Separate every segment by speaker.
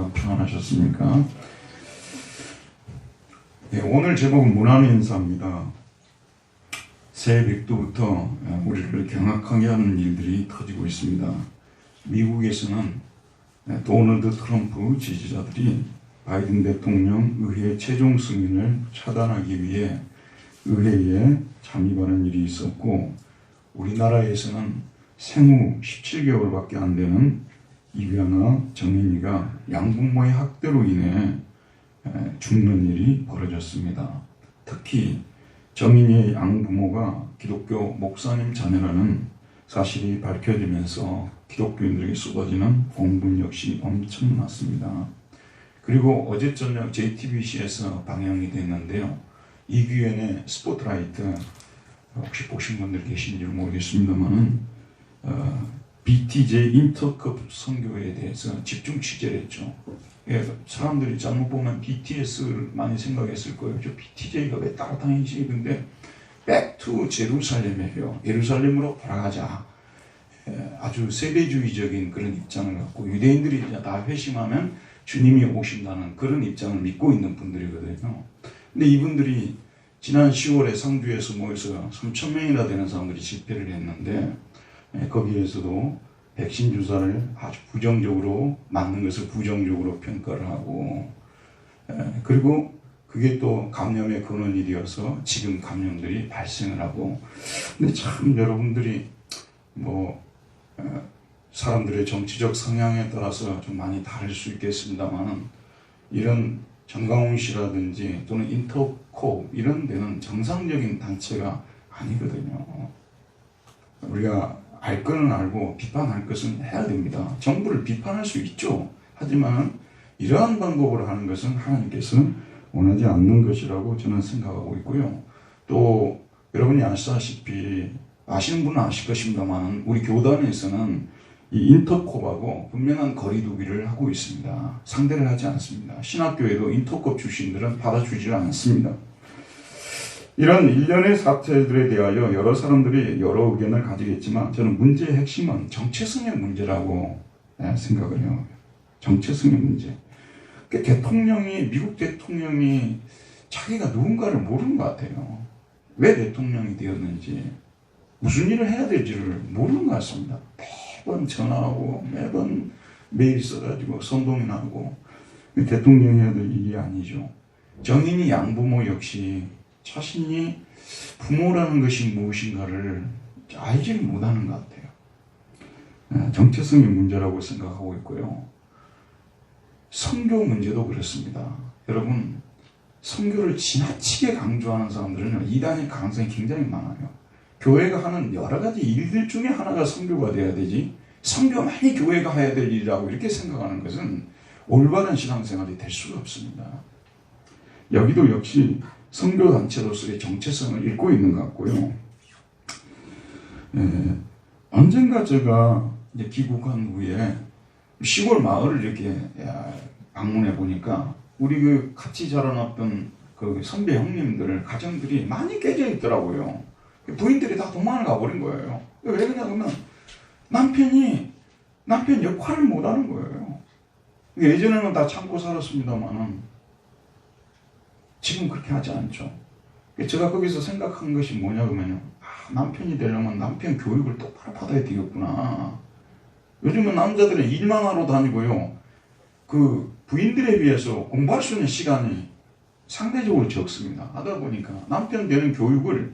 Speaker 1: 어떠셨습니까? 평안하셨습니까? 네, 오늘 제목은 문안인사입니다. 새해 벽두부터 우리를 경악하게 하는 일들이 터지고 있습니다. 미국에서는 도널드 트럼프 지지자들이 바이든 대통령 의회 최종 승인을 차단하기 위해 의회에 잠입하는 일이 있었고, 우리나라에서는 생후 17개월밖에 안 되는 이변아 정인이가 양부모의 학대로 인해 죽는 일이 벌어졌습니다. 특히 정인이의 양부모가 기독교 목사님 자녀라는 사실이 밝혀지면서 기독교인들에게 쏟아지는 공분 역시 엄청났습니다. 그리고 어제 저녁 JTBC에서 방영이 됐는데요. 이규현의 스포트라이트, 혹시 보신 분들 계신지 모르겠습니다만은 BTJ 인터컵 선교에 대해서 집중 취재를 했죠. 예, 사람들이 잘못 보면 BTS를 많이 생각했을 거예요. 저 BTJ가 왜 따라다니지? 근데 Back to 제루살렘이에요. 예루살렘으로 돌아가자. 아주 세대주의적인 그런 입장을 갖고, 유대인들이 다 회심하면 주님이 오신다는 그런 입장을 믿고 있는 분들이거든요. 근데 이분들이 지난 10월에 상주에서 모여서 3,000명이나 되는 사람들이 집회를 했는데, 거기에서도 백신 주사를 아주 부정적으로, 맞는 것을 부정적으로 평가를 하고, 그리고 그게 또 감염의 근원이 되어서 지금 감염들이 발생을 하고. 근데 참 여러분들이 사람들의 정치적 성향에 따라서 좀 많이 다를 수 있겠습니다만은, 이런 정강훈 씨라든지 또는 인터코 이런 데는 정상적인 단체가 아니거든요. 우리가 알 거는 알고 비판할 것은 해야 됩니다. 정부를 비판할 수 있죠. 하지만 이러한 방법으로 하는 것은 하나님께서 원하지 않는 것이라고 저는 생각하고 있고요. 또 여러분이 아시다시피, 아시는 분은 아실 것입니다만, 우리 교단에서는 이 인터콥하고 분명한 거리두기를 하고 있습니다. 상대를 하지 않습니다. 신학교에도 인터콥 출신들은 받아주지 않습니다. 이런 일련의 사태들에 대하여 여러 사람들이 여러 의견을 가지겠지만, 저는 문제의 핵심은 정체성의 문제라고 생각을 해요. 정체성의 문제. 미국 대통령이 자기가 누군가를 모르는 것 같아요. 왜 대통령이 되었는지, 무슨 일을 해야 될지를 모르는 것 같습니다. 매번 전화하고 매번 메일 써가지고 선동이나 하고. 대통령이 해야 될 일이 아니죠. 정인이 양부모 역시 자신이 부모라는 것이 무엇인가를 알지를 못하는 것 같아요. 정체성의 문제라고 생각하고 있고요. 선교 문제도 그렇습니다. 여러분, 선교를 지나치게 강조하는 사람들은 이단의 가능성이 굉장히 많아요. 교회가 하는 여러 가지 일들 중에 하나가 선교가 돼야 되지, 선교만이 교회가 해야 될 일이라고 이렇게 생각하는 것은 올바른 신앙생활이 될 수가 없습니다. 여기도 역시 선교단체로서의 정체성을 잃고 있는 것 같고요. 언젠가 제가 이제 귀국한 후에 시골 마을을 이렇게 방문해 보니까, 우리 그 같이 자라났던 그 선배 형님들 가정들이 많이 깨져 있더라고요. 부인들이 다 도망을 가버린 거예요. 왜 그러냐 하면 남편 역할을 못하는 거예요. 예전에는 다 참고 살았습니다만은 지금 그렇게 하지 않죠. 제가 거기서 생각한 것이 뭐냐 그러면요, 남편이 되려면 남편 교육을 똑바로 받아야 되겠구나. 요즘은 남자들은 일만 하러 다니고요, 그 부인들에 비해서 공부할 수 있는 시간이 상대적으로 적습니다. 하다 보니까 남편 되는 교육을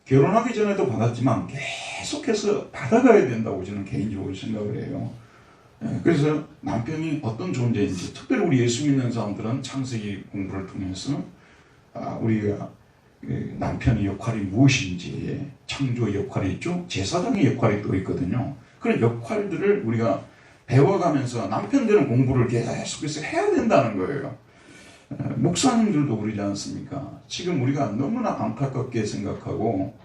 Speaker 1: 결혼하기 전에도 받았지만 계속해서 받아가야 된다고 저는 개인적으로 생각을 해요. 그래서 남편이 어떤 존재인지, 특별히 우리 예수 믿는 사람들은 창세기 공부를 통해서 우리가 남편의 역할이 무엇인지, 창조의 역할이 있죠, 제사장의 역할이 또 있거든요. 그런 역할들을 우리가 배워가면서 남편 되는 공부를 계속해서 해야 된다는 거예요. 목사님들도 그러지 않습니까? 지금 우리가 너무나 안타깝게 생각하고,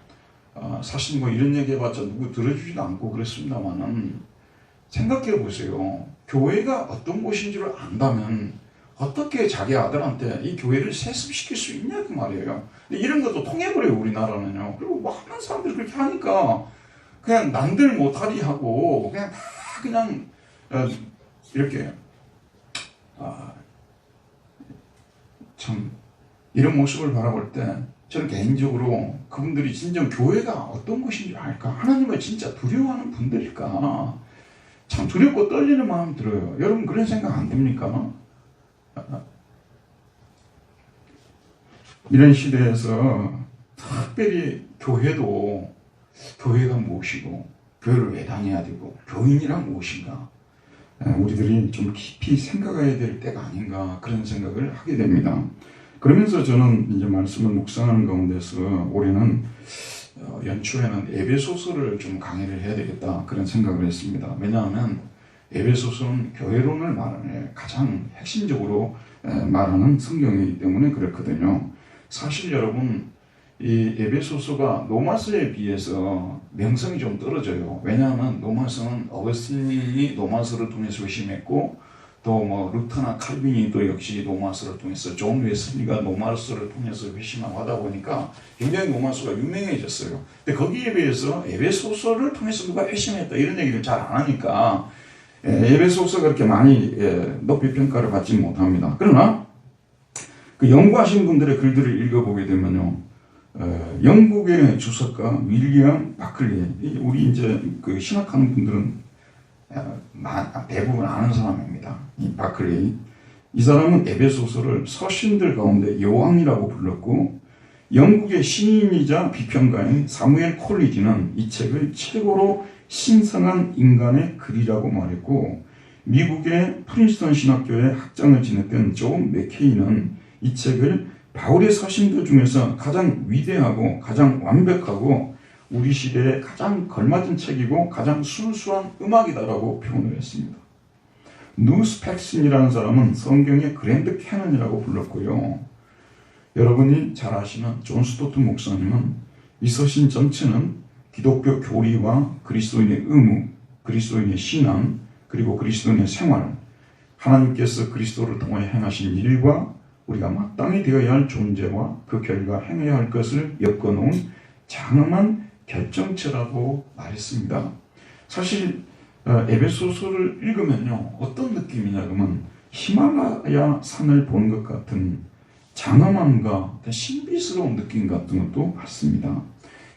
Speaker 1: 사실 이런 얘기 해봤자 누구 들어주지도 않고 그렇습니다만은, 생각해 보세요. 교회가 어떤 곳인지를 안다면 어떻게 자기 아들한테 이 교회를 세습시킬 수 있냐 그 말이에요. 이런 것도 통해버려요, 우리나라는요. 그리고 많은 사람들이 그렇게 하니까 그냥 남들 못하리 하고 그냥 이렇게 참 이런 모습을 바라볼 때 저는 개인적으로 그분들이 진정 교회가 어떤 곳인지 알까? 하나님을 진짜 두려워하는 분들일까? 참 두렵고 떨리는 마음이 들어요. 여러분 그런 생각 안 듭니까? 이런 시대에서 특별히 교회가 무엇이고 교회를 왜 다녀야 되고 교인이란 무엇인가? 우리들이 좀 깊이 생각해야 될 때가 아닌가 그런 생각을 하게 됩니다. 그러면서 저는 이제 말씀을 묵상하는 가운데서 올해는 연초에는 에베소서를 좀 강의를 해야 되겠다 그런 생각을 했습니다. 왜냐하면 에베소서는 교회론을 말하는 가장 핵심적으로 말하는 성경이기 때문에 그렇거든요. 사실 여러분 이 에베소서가 로마서에 비해서 명성이 좀 떨어져요. 왜냐하면 로마서는 어거스틴이 로마서를 통해서 의심했고 또 뭐 루터나 칼빈이 또 역시 로마서를 통해서 존 웨슬리가 로마서를 통해서 회심하고 하다 보니까 굉장히 로마서가 유명해졌어요. 근데 거기에 비해서 에베소서를 통해서 누가 회심했다 이런 얘기를 잘 안 하니까 에베소서가 그렇게 많이 높이 평가를 받지 못합니다. 그러나 그 연구하신 분들의 글들을 읽어보게 되면요, 영국의 주석가 윌리엄 바클리, 우리 이제 그 신학하는 분들은 대부분 아는 사람입니다. 이 바클리. 이 사람은 에베소서를 서신들 가운데 여왕이라고 불렀고, 영국의 시인이자 비평가인 사무엘 콜리지는 이 책을 최고로 신성한 인간의 글이라고 말했고, 미국의 프린스턴 신학교의 학장을 지냈던 존 맥케이는 이 책을 바울의 서신들 중에서 가장 위대하고 가장 완벽하고 우리 시대에 가장 걸맞은 책이고 가장 순수한 음악이다라고 표현을 했습니다. 누스 팩슨이라는 사람은 성경의 그랜드 캐논이라고 불렀고요. 여러분이 잘 아시는 존 스토트 목사님은 이 서신 전체는 기독교 교리와 그리스도인의 의무, 그리스도인의 신앙, 그리고 그리스도인의 생활, 하나님께서 그리스도를 통해 행하신 일과 우리가 마땅히 되어야 할 존재와 그 결과 행해야 할 것을 엮어놓은 장엄한 결정체라고 말했습니다. 사실 에베소서를 읽으면요, 어떤 느낌이냐 그러면 히말라야 산을 보는 것 같은 장엄함과 신비스러운 느낌 같은 것도 받습니다.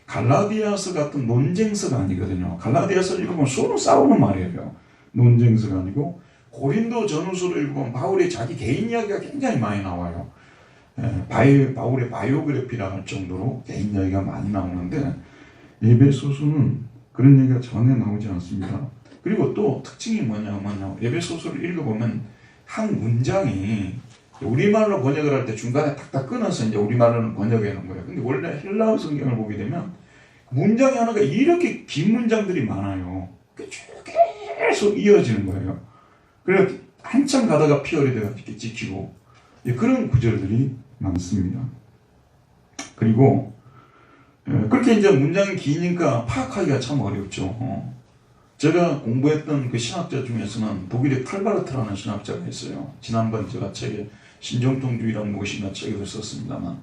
Speaker 1: 갈라디아서 같은 논쟁서가 아니거든요. 갈라디아서를 읽으면 서로 싸우는 말이에요. 논쟁서가 아니고 고린도 전후서를 읽으면 바울의 자기 개인 이야기가 굉장히 많이 나와요. 바울의 바이오그래피라 할 정도로 개인 이야기가 많이 나오는데 에베소서는 그런 얘기가 전혀 나오지 않습니다. 그리고 또 특징이 뭐냐면요, 에베소서를 읽어보면 한 문장이 우리말로 번역을 할 때 중간에 탁탁 끊어서 이제 우리말로는 번역해 놓은 거예요. 근데 원래 헬라어 성경을 보게 되면 문장이 하나가 이렇게 긴 문장들이 많아요. 계속 이어지는 거예요. 그래서 한참 가다가 피어리다가 이렇게 찍히고 그런 구절들이 많습니다. 그리고 그렇게 이제 문장이 기니까 파악하기가 참 어렵죠. 제가 공부했던 그 신학자 중에서는 독일의 칼바르트라는 신학자가 있어요. 지난번 제가 책에 신정통주의란 무엇인가 책을 썼습니다만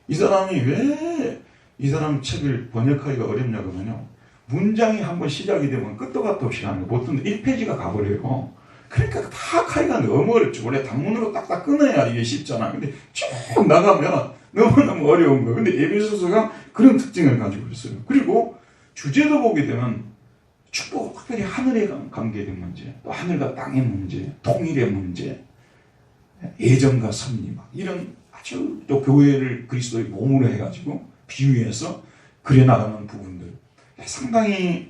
Speaker 1: 이 사람이 왜 이 사람 책을 번역하기가 어렵냐 그러면요, 문장이 한번 시작이 되면 끝도 갔도 없이 가는 거예요. 보통 1페이지가 가버려요. 그러니까 파악하기가 너무 어렵죠. 원래 단문으로 딱딱 끊어야 이게 쉽잖아. 근데 쭉 나가면 너무너무 어려운 거예요. 근데 에베소서가 그런 특징을 가지고 있어요. 그리고 주제도 보게 되면 축복, 특별히 하늘에 관계된 문제, 또 하늘과 땅의 문제, 통일의 문제, 예정과 섭리, 이런 아주 또 교회를 그리스도의 몸으로 해가지고 비유해서 그려나가는 부분들. 상당히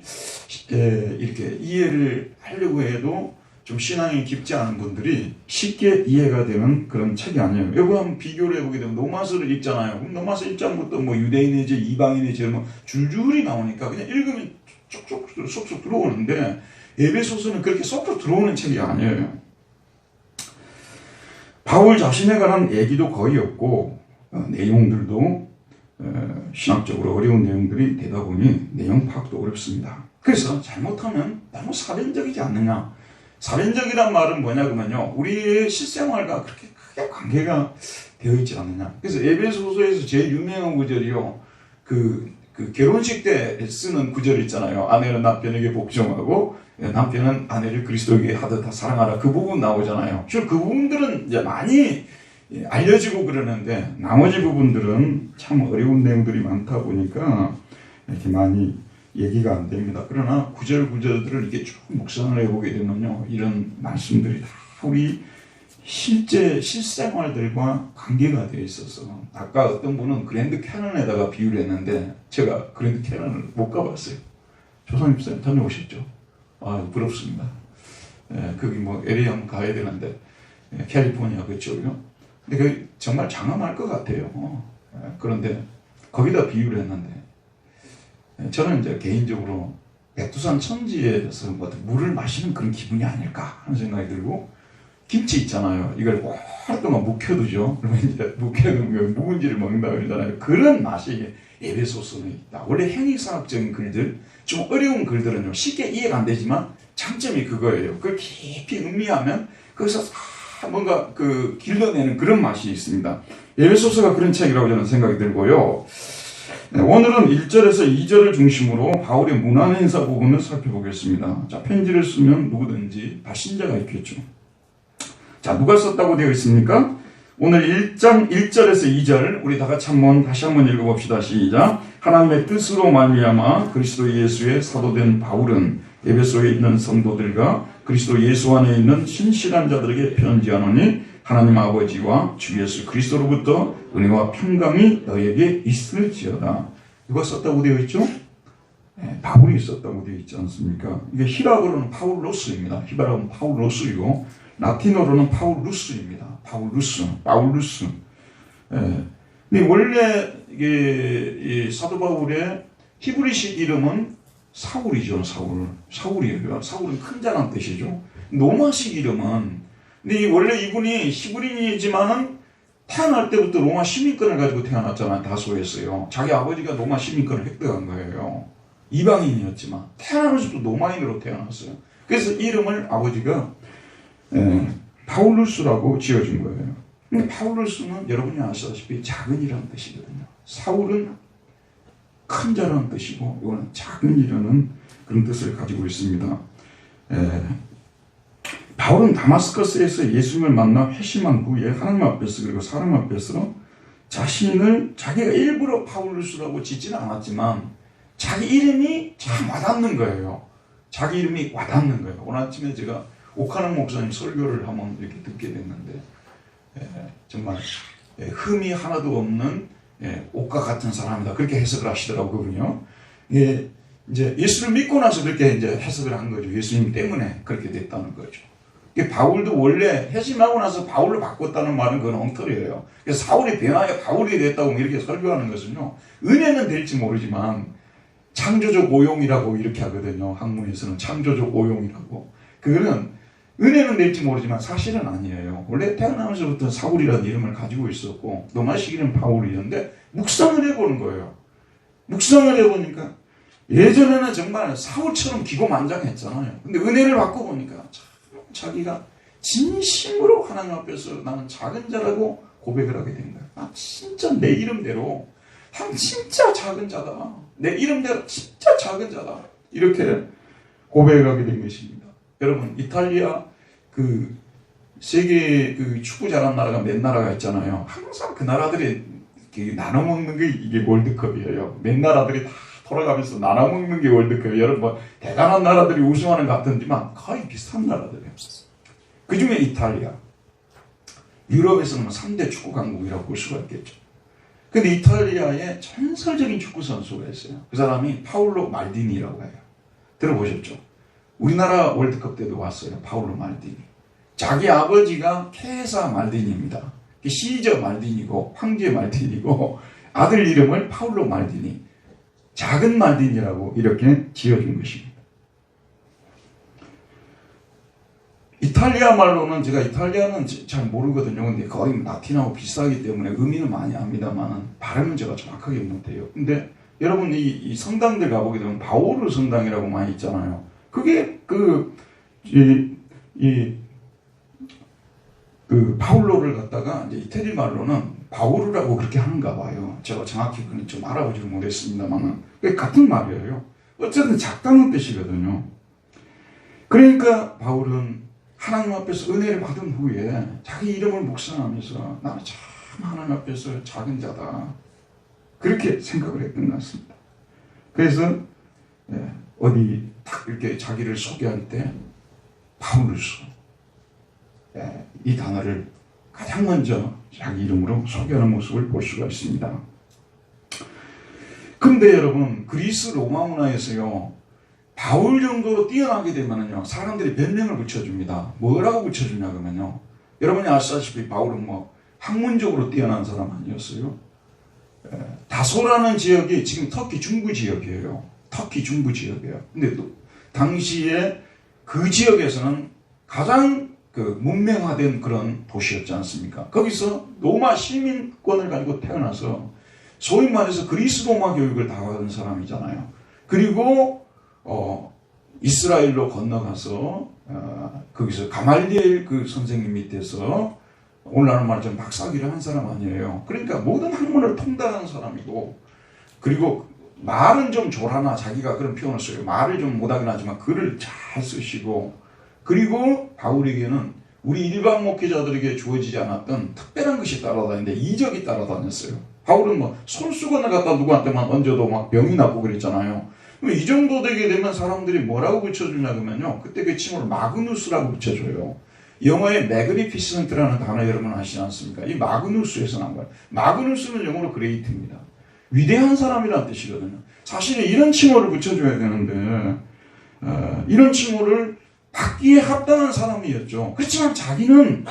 Speaker 1: 이렇게 이해를 하려고 해도 좀 신앙이 깊지 않은 분들이 쉽게 이해가 되는 그런 책이 아니에요. 여기 한번 비교를 해보게 되면 로마서를 읽잖아요. 그럼 로마서 1장부터 뭐 유대인의 죄, 이방인의 죄, 뭐 줄줄이 나오니까 그냥 읽으면 쏙쏙 들어오는데 에베소서는 그렇게 쏙쏙 들어오는 책이 아니에요. 바울 자신에 관한 얘기도 거의 없고 내용들도 신학적으로 어려운 내용들이 되다 보니 내용 파악도 어렵습니다. 그래서 잘못하면 너무 사변적이지 않느냐. 사변적이란 말은 뭐냐 그러면요, 우리의 실생활과 그렇게 크게 관계가 되어 있지 않느냐. 그래서 에베소서에서 제일 유명한 구절이요, 그 결혼식 때 쓰는 구절 있잖아요. 아내는 남편에게 복종하고 남편은 아내를 그리스도에게 하듯 다 사랑하라. 그 부분 나오잖아요. 그 부분들은 이제 많이 알려지고 그러는데 나머지 부분들은 참 어려운 내용들이 많다 보니까 이렇게 많이 얘기가 안 됩니다. 그러나 구절구절들을 이렇게 쭉 묵상을 해보게 되면요, 이런 말씀들이 다 우리 실생활들과 관계가 되어 있어서, 아까 어떤 분은 그랜드 캐넌에다가 비유를 했는데 제가 그랜드 캐넌을 못 가봤어요. 조선입사님 다녀오셨죠? 아, 부럽습니다. 거기 뭐 LA 한번 가야 되는데, 캘리포니아 그쪽이요. 근데 그 정말 장엄할 것 같아요. 그런데 거기다 비유를 했는데, 저는 이제 개인적으로 백두산 천지에서 뭐 물을 마시는 그런 기분이 아닐까 하는 생각이 들고, 김치 있잖아요. 이걸 오랫동안 묵혀두죠. 그러면 이제 묵혀두면 묵은지를 먹는다 그러잖아요. 그런 맛이 에베소서는 있다. 원래 행위사학적인 글들, 좀 어려운 글들은요, 쉽게 이해가 안 되지만 장점이 그거예요. 그걸 깊이 음미하면 거기서 뭔가 그 길러내는 그런 맛이 있습니다. 에베소서가 그런 책이라고 저는 생각이 들고요. 오늘은 1절에서 2절을 중심으로 바울의 문안 인사 부분을 살펴보겠습니다. 자, 편지를 쓰면 누구든지 발신자가 있겠죠. 자, 누가 썼다고 되어 있습니까? 오늘 1장 1절에서 2절 우리 다 같이 다시 한번 읽어봅시다. 시작. 하나님의 뜻으로 말미암아 그리스도 예수의 사도된 바울은 에베소에 있는 성도들과 그리스도 예수 안에 있는 신실한 자들에게 편지하노니 하나님 아버지와 주 예수 그리스도로부터 은혜와 평강이 너에게 있을지어다. 누가 썼다고 되어 있죠? 바울이 썼다고 되어 있지 않습니까? 이게 히라어로는 파울로스입니다. 히라어로는 파울로스이고 라틴어로는 파울루스입니다. 파울루스. 근데 원래 이게 사도 바울의 히브리식 이름은 사울이죠. 사울이에요. 사울은 큰 자란 뜻이죠. 로마식 이름은, 근데 원래 이분이 히브리인이지만은 태어날 때부터 로마 시민권을 가지고 태어났잖아요. 다소했어요. 자기 아버지가 로마 시민권을 획득한 거예요. 이방인이었지만 태어나면서도 로마인으로 태어났어요. 그래서 이름을 아버지가 파울루스라고 지어준 거예요. 근데 파울루스는 여러분이 아시다시피 작은이라는 뜻이거든요. 사울은 큰 자라는 뜻이고, 이거는 작은이라는 그런 뜻을 가지고 있습니다. 바울은 다마스커스에서 예수님을 만나 회심한 후에 하나님 앞에서 그리고 사람 앞에서 자기가 일부러 파울루스라고 짓지는 않았지만 자기 이름이 참 와닿는 거예요. 자기 이름이 와닿는 거예요. 오늘 아침에 제가 오카노 목사님 설교를 한번 이렇게 듣게 됐는데, 정말 흠이 하나도 없는 옥과 같은 사람이다, 그렇게 해석을 하시더라고요. 이제 예수를 믿고 나서 그렇게 이제 해석을 한 거죠. 예수님 때문에 그렇게 됐다는 거죠. 바울도 원래 회심하고 나서 바울로 바꿨다는 말은 그건 엉터리예요. 그래서 사울이 변하여 바울이 됐다고 이렇게 설교하는 것은요, 은혜는 될지 모르지만 창조적 오용이라고 이렇게 하거든요. 학문에서는 창조적 오용이라고. 그거는 은혜는 될지 모르지만 사실은 아니에요. 원래 태어나면서부터 사울이라는 이름을 가지고 있었고 로마식 이름 바울이었는데 묵상을 해보는 거예요. 묵상을 해보니까 예전에는 정말 사울처럼 기고만장했잖아요. 근데 은혜를 받고 보니까 자기가 진심으로 하나님 앞에서 나는 작은 자라고 고백을 하게 된 거예요. 아, 진짜 내 이름대로 난 진짜 작은 자다. 내 이름대로 진짜 작은 자다. 이렇게 고백하게 된 것입니다. 여러분, 이탈리아 그 세계 그 축구 잘하는 나라가 몇 나라가 있잖아요. 항상 그 나라들이 나눠 먹는 게 이게 월드컵이에요. 몇 나라들이 다 돌아가면서 나눠 먹는 게 월드컵이에요. 여러분, 뭐 대단한 나라들이 우승하는 것 같은지만 거의 비슷한 나라들이에요. 그 중에 이탈리아. 유럽에서는 3대 축구 강국이라고 볼 수가 있겠죠. 근데 이탈리아에 전설적인 축구 선수가 있어요. 그 사람이 파울로 말디니라고 해요. 들어보셨죠? 우리나라 월드컵 때도 왔어요. 파울로 말디니. 자기 아버지가 케사 말디니입니다. 시저 말디니고 황제 말디니고 아들 이름을 파울로 말디니, 작은 말디니라고 이렇게 지어준 것입니다. 이탈리아 말로는, 제가 이탈리아는 잘 모르거든요. 근데 거의 라틴하고 비슷하기 때문에 의미는 많이 압니다만 발음은 제가 정확하게 못해요. 근데 여러분 이 성당들 가보게 되면 바오르 성당이라고 많이 있잖아요. 그게 그 파울로를 갖다가 이제 이태리 말로는 바오르라고 그렇게 하는가 봐요. 제가 정확히 그건 좀 알아보지를 못했습니다만 같은 말이에요. 어쨌든 작다는 뜻이거든요. 그러니까 바울은 하나님 앞에서 은혜를 받은 후에 자기 이름을 묵상하면서 나는 참 하나님 앞에서 작은 자다, 그렇게 생각을 했던 것 같습니다. 그래서 어디 딱 이렇게 자기를 소개할 때 바울루스, 이 단어를 가장 먼저 자기 이름으로 소개하는 모습을 볼 수가 있습니다. 그런데 여러분, 그리스 로마 문화에서요, 바울 정도로 뛰어나게 되면요, 사람들이 별명을 붙여줍니다. 뭐라고 붙여주냐 그러면요, 여러분이 아시다시피 바울은 학문적으로 뛰어난 사람 아니었어요? 다소라는 지역이 지금 터키 중부 지역이에요. 터키 중부 지역이에요. 근데 또 당시에 그 지역에서는 가장 문명화된 그런 도시였지 않습니까? 거기서 로마 시민권을 가지고 태어나서 소위 말해서 그리스 로마 교육을 다 받은 사람이잖아요. 그리고 이스라엘로 건너가서 거기서 가말리엘 그 선생님 밑에서 오늘날 말하자면 박사학위를 한 사람 아니에요. 그러니까 모든 학문을 통달하는 사람이고, 그리고 말은 좀 졸하나, 자기가 그런 표현을 써요. 말을 좀 못하긴 하지만 글을 잘 쓰시고, 그리고 바울에게는 우리 일반 목회자들에게 주어지지 않았던 특별한 것이 따라다니는데 이적이 따라다녔어요. 바울은 손수건을 갖다 누구한테만 얹어도 막 병이 나고 그랬잖아요. 이 정도 되게 되면 사람들이 뭐라고 붙여주냐 그러면요, 그때 그 친구를 마그누스라고 붙여줘요. 영어의 매그니피센트라는 단어 여러분 아시지 않습니까? 이 마그누스에서 나온 거예요. 마그누스는 영어로 그레이트입니다. 위대한 사람이라는 뜻이거든요. 사실은 이런 칭호를 붙여줘야 되는데 이런 칭호를 받기에 합당한 사람이었죠. 그렇지만 자기는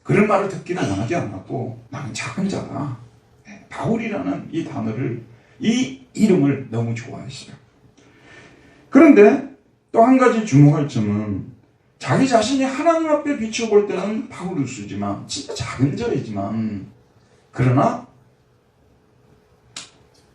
Speaker 1: 그런 말을 듣기를 원하지 않았고, 나는 작은 자다, 바울이라는 이 단어를, 이 이름을 너무 좋아했어요. 그런데 또 한 가지 주목할 점은, 자기 자신이 하나님 앞에 비춰볼 때는 바울루스지만 진짜 작은 자이지만, 그러나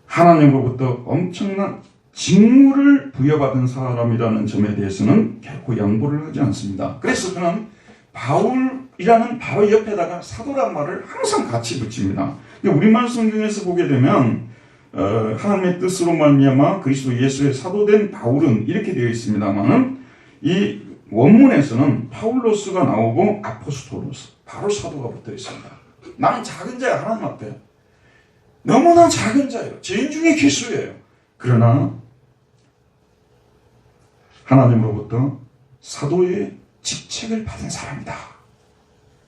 Speaker 1: 하나님으로부터 엄청난 직무를 부여받은 사람이라는 점에 대해서는 결코 양보를 하지 않습니다. 그래서 그는 바울이라는 바로 옆에다가 사도란 말을 항상 같이 붙입니다. 우리말 성경에서 보게 되면 하나님의 뜻으로 말미암아 그리스도 예수의 사도된 바울은 이렇게 되어 있습니다만은, 이 원문에서는 파울로스가 나오고 아포스톨로스, 바로 사도가 붙어 있습니다. 나는 작은 자야, 하나님 앞에. 너무나 작은 자예요. 죄인 중에 기수예요. 그러나 하나님으로부터 사도의 직책을 받은 사람이다.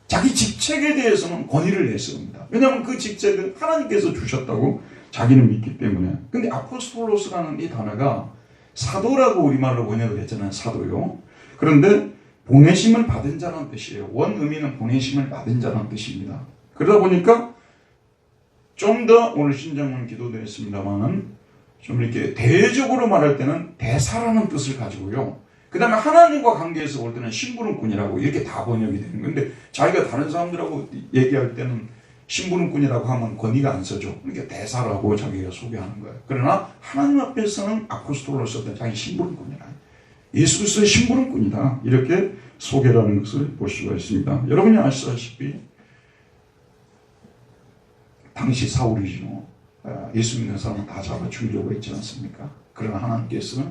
Speaker 1: 자기 직책에 대해서는 권위를 내세웁니다. 왜냐하면 그 직책은 하나님께서 주셨다고 자기는 믿기 때문에. 근데 아포스톨로스라는 이 단어가 사도라고 우리말로 번역을 했잖아요. 사도요. 그런데 보내심을 받은 자라는 뜻이에요. 원 의미는 보내심을 받은 자라는 뜻입니다. 그러다 보니까 좀 더 오늘 신정문 기도드렸습니다만은 좀 이렇게 대외적으로 말할 때는 대사라는 뜻을 가지고요. 그 다음에 하나님과 관계에서 볼 때는 심부름꾼이라고 이렇게 다 번역이 되는 건데, 자기가 다른 사람들하고 얘기할 때는 심부름꾼이라고 하면 권위가 안 서죠. 그러니까 대사라고 자기가 소개하는 거예요. 그러나 하나님 앞에서는 아포스톨로서 자기 심부름꾼이라, 예수 그리스도의 심부름꾼이다, 이렇게 소개를 하는 것을 볼 수가 있습니다. 여러분이 아시다시피 당시 사울이죠. 예수 믿는 사람은 다 잡아 죽이려고 했지 않습니까? 그러나 하나님께서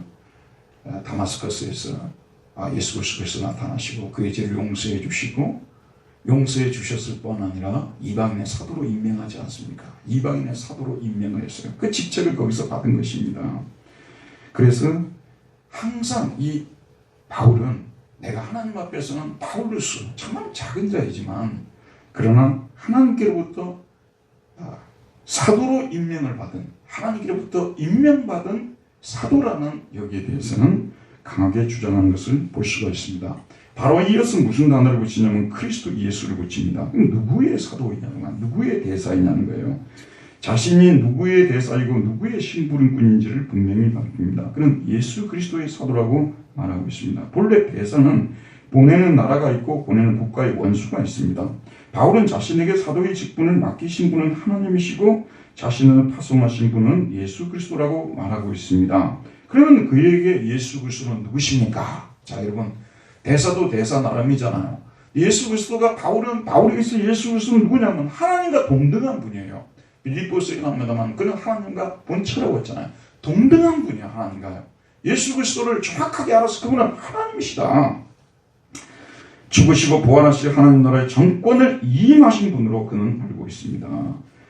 Speaker 1: 다마스커스에서 예수 그리스도께서 나타나시고 그의 죄를 용서해 주시고, 용서해 주셨을 뿐 아니라 이방인의 사도로 임명하지 않습니까? 이방인의 사도로 임명을 했어요. 그 직책을 거기서 받은 것입니다. 그래서 항상 이 바울은 내가 하나님 앞에서는 바울루스, 정말 작은 자이지만 그러나 하나님께로부터 사도로 임명을 받은, 하나님께로부터 임명받은 사도라는 여기에 대해서는 강하게 주장하는 것을 볼 수가 있습니다. 바로 이어서 무슨 단어를 붙이냐면 그리스도 예수를 붙입니다. 누구의 사도이냐면 누구의 대사이냐는 거예요. 자신이 누구의 대사이고 누구의 심부름꾼인지를 분명히 밝힙니다. 그는 예수 그리스도의 사도라고 말하고 있습니다. 본래 대사는 보내는 나라가 있고 보내는 국가의 원수가 있습니다. 바울은 자신에게 사도의 직분을 맡기신 분은 하나님이시고 자신을 파송하신 분은 예수 그리스도라고 말하고 있습니다. 그러면 그에게 예수 그리스도는 누구십니까? 자, 여러분, 대사도 대사 나름이잖아요. 예수 그리스도가 바울에게서 예수 그리스도는 누구냐면 하나님과 동등한 분이에요. 빌립보서에 나옵니다만 그는 하나님과 본체라고 했잖아요. 동등한 분이야, 하나님과요. 예수 그리스도를 정확하게 알아서 그분은 하나님이시다.
Speaker 2: 죽으시고 부활하실 하나님 나라의 정권을 이임하신 분으로 그는 알고 있습니다.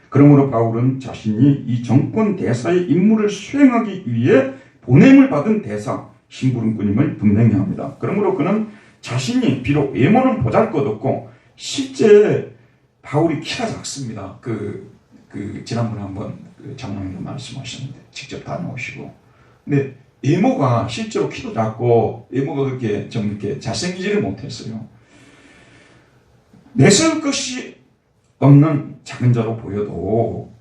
Speaker 2: 그러므로 바울은 자신이 이 정권 대사의 임무를 수행하기 위해 보냄을 받은 대사, 심부름꾼임을 분명히 합니다. 그러므로 그는 자신이 비록 외모는 보잘것없고 실제 바울이 키가 작습니다. 지난번에 한번 장로님도 말씀하셨는데 직접 다녀오시고, 근데 외모가 실제로 키도 작고 외모가 그렇게 좀 이렇게 잘생기지를 못했어요. 내세울 것이 없는 작은 자로 보여도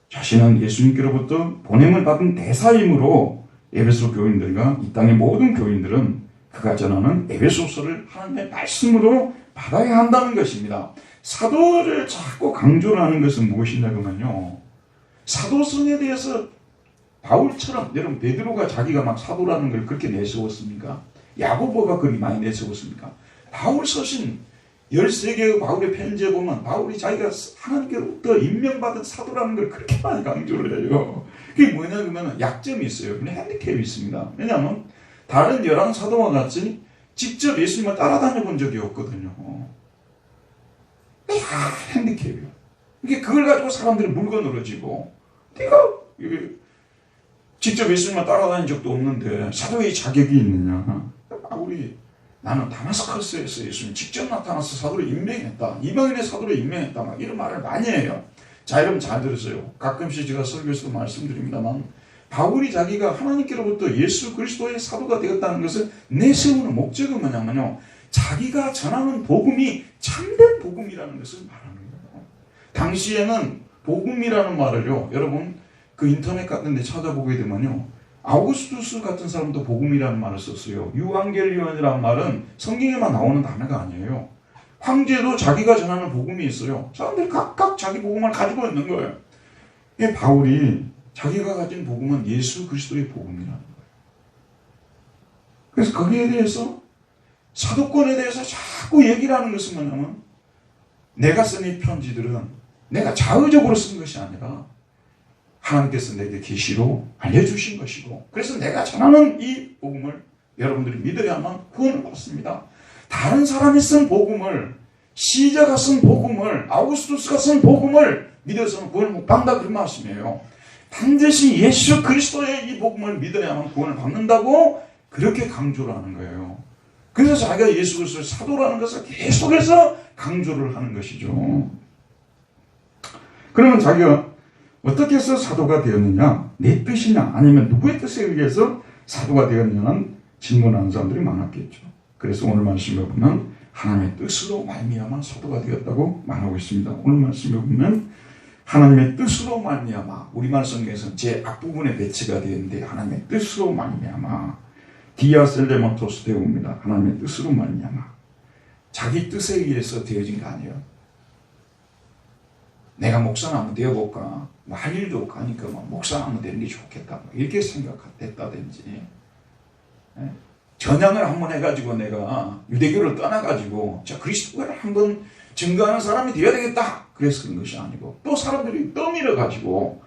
Speaker 2: 자신은 예수님께로부터 보냄을 받은 대사이므로 에베소 교인들과 이 땅의 모든 교인들은 그가 전하는 에베소서를 하나님의 말씀으로 받아야 한다는 것입니다. 사도를 자꾸 강조를 하는 것은 무엇이냐면요, 사도성에 대해서 바울처럼, 여러분 베드로가 자기가 막 사도라는 걸 그렇게 내세웠습니까? 야고보가 그렇게 많이 내세웠습니까? 바울 서신 13개의 바울의 편지에 보면 바울이 자기가 하나님께로부터 임명받은 사도라는 걸 그렇게 많이 강조를 해요. 그게 뭐냐 그러면 약점이 있어요. 핸디캡이 있습니다. 왜냐하면 다른 11사도와 같이 직접 예수님을 따라다녀 본 적이 없거든요. 다 핸디캡이에요. 이게 그걸 가지고 사람들이 물건으로 지고, 네가 직접 예수님을 따라다닌 적도 없는데 사도의 자격이 있느냐. 바울이 나는 다마스커스에서 예수님 직접 나타나서 사도를 임명했다, 이방인의 사도를 임명했다, 막 이런 말을 많이 해요. 자, 여러분 잘 들으세요. 가끔씩 제가 설교에서도 말씀드립니다만, 바울이 자기가 하나님께로부터 예수 그리스도의 사도가 되었다는 것을 내세우는 목적은 뭐냐면요, 자기가 전하는 복음이 참된 복음이라는 것을 말하는 거예요. 당시에는 복음이라는 말을요, 여러분 그 인터넷 같은 데 찾아보게 되면요, 아우구스투스 같은 사람도 복음이라는 말을 썼어요. 유앙겔리온이라는 말은 성경에만 나오는 단어가 아니에요. 황제도 자기가 전하는 복음이 있어요. 사람들이 각각 자기 복음을 가지고 있는 거예요. 바울이 자기가 가진 복음은 예수 그리스도의 복음이라는 거예요. 그래서 거기에 대해서, 사도권에 대해서 자꾸 얘기를 하는 것은 뭐냐면, 내가 쓴 이 편지들은 내가 자의적으로 쓴 것이 아니라 하나님께서 내게 계시로 알려주신 것이고, 그래서 내가 전하는 이 복음을 여러분들이 믿어야만 구원을 받습니다. 다른 사람이 쓴 복음을, 시자가 쓴 복음을, 아우구스투스가 쓴 복음을 믿어서는 구원을 못 받는다, 그런 말씀이에요. 반드시 예수 그리스도의 이 복음을 믿어야만 구원을 받는다고 그렇게 강조를 하는 거예요. 그래서 자기가 예수 그리스도의 사도라는 것을 계속해서 강조를 하는 것이죠. 그러면 자기가 어떻게 해서 사도가 되었느냐, 내 뜻이냐 아니면 누구의 뜻에 의해서 사도가 되었느냐는 질문하는 사람들이 많았겠죠. 그래서 오늘 말씀에 보면 하나님의 뜻으로 말미암아 사도가 되었다고 말하고 있습니다. 오늘 말씀에 보면 하나님의 뜻으로 말미암아, 우리말 성경에서는 제 앞부분에 배치가 되어 있는데 하나님의 뜻으로 말미암아, 디아셀레마토스 되옵니다. 하나님의 뜻으로 말미암아. 자기 뜻에 의해서 되어진 거 아니에요. 내가 목사나 한번 되어볼까, 할 일도 없고 하니까 목사나 한번 되는 게 좋겠다, 이렇게 생각했다든지, 전향을 한번 해가지고 내가 유대교를 떠나가지고 자 그리스도를 한번 증거하는 사람이 되어야 되겠다, 그래서 그런 것이 아니고, 또 사람들이 떠밀어가지고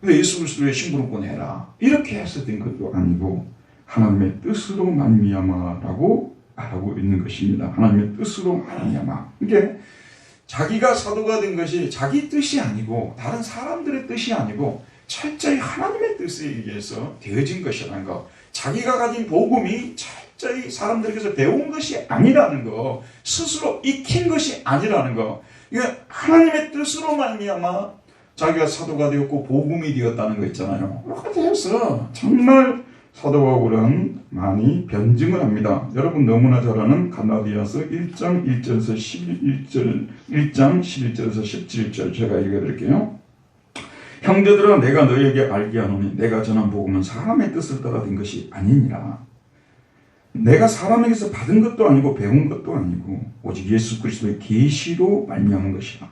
Speaker 2: 근데 예수 그리스도의 심부름꾼 해라, 이렇게 해서 된 것도 아니고 하나님의 뜻으로 말미암아라고 말하고 있는 것입니다. 하나님의 뜻으로 말미암아. 이게 자기가 사도가 된 것이 자기 뜻이 아니고 다른 사람들의 뜻이 아니고 철저히 하나님의 뜻에 의해서 되어진 것이라는 것, 자기가 가진 복음이 철저히 사람들에게서 배운 것이 아니라는 것, 스스로 익힌 것이 아니라는 것, 이게 하나님의 뜻으로 말미암아 자기가 사도가 되었고 복음이 되었다는 거 있잖아요. 그렇게 해서 정말 사도 바울은 많이 변증을 합니다. 여러분 너무나 잘 아는 갈라디아서 1장 1절에서 11절, 1장 11절에서 17절 제가 읽어드릴게요. 형제들아, 내가 너희에게 알게 하노니 내가 전한 복음은 사람의 뜻을 따라 된 것이 아니니라. 내가 사람에게서 받은 것도 아니고 배운 것도 아니고 오직 예수 그리스도의 계시로 말미암은 것이라.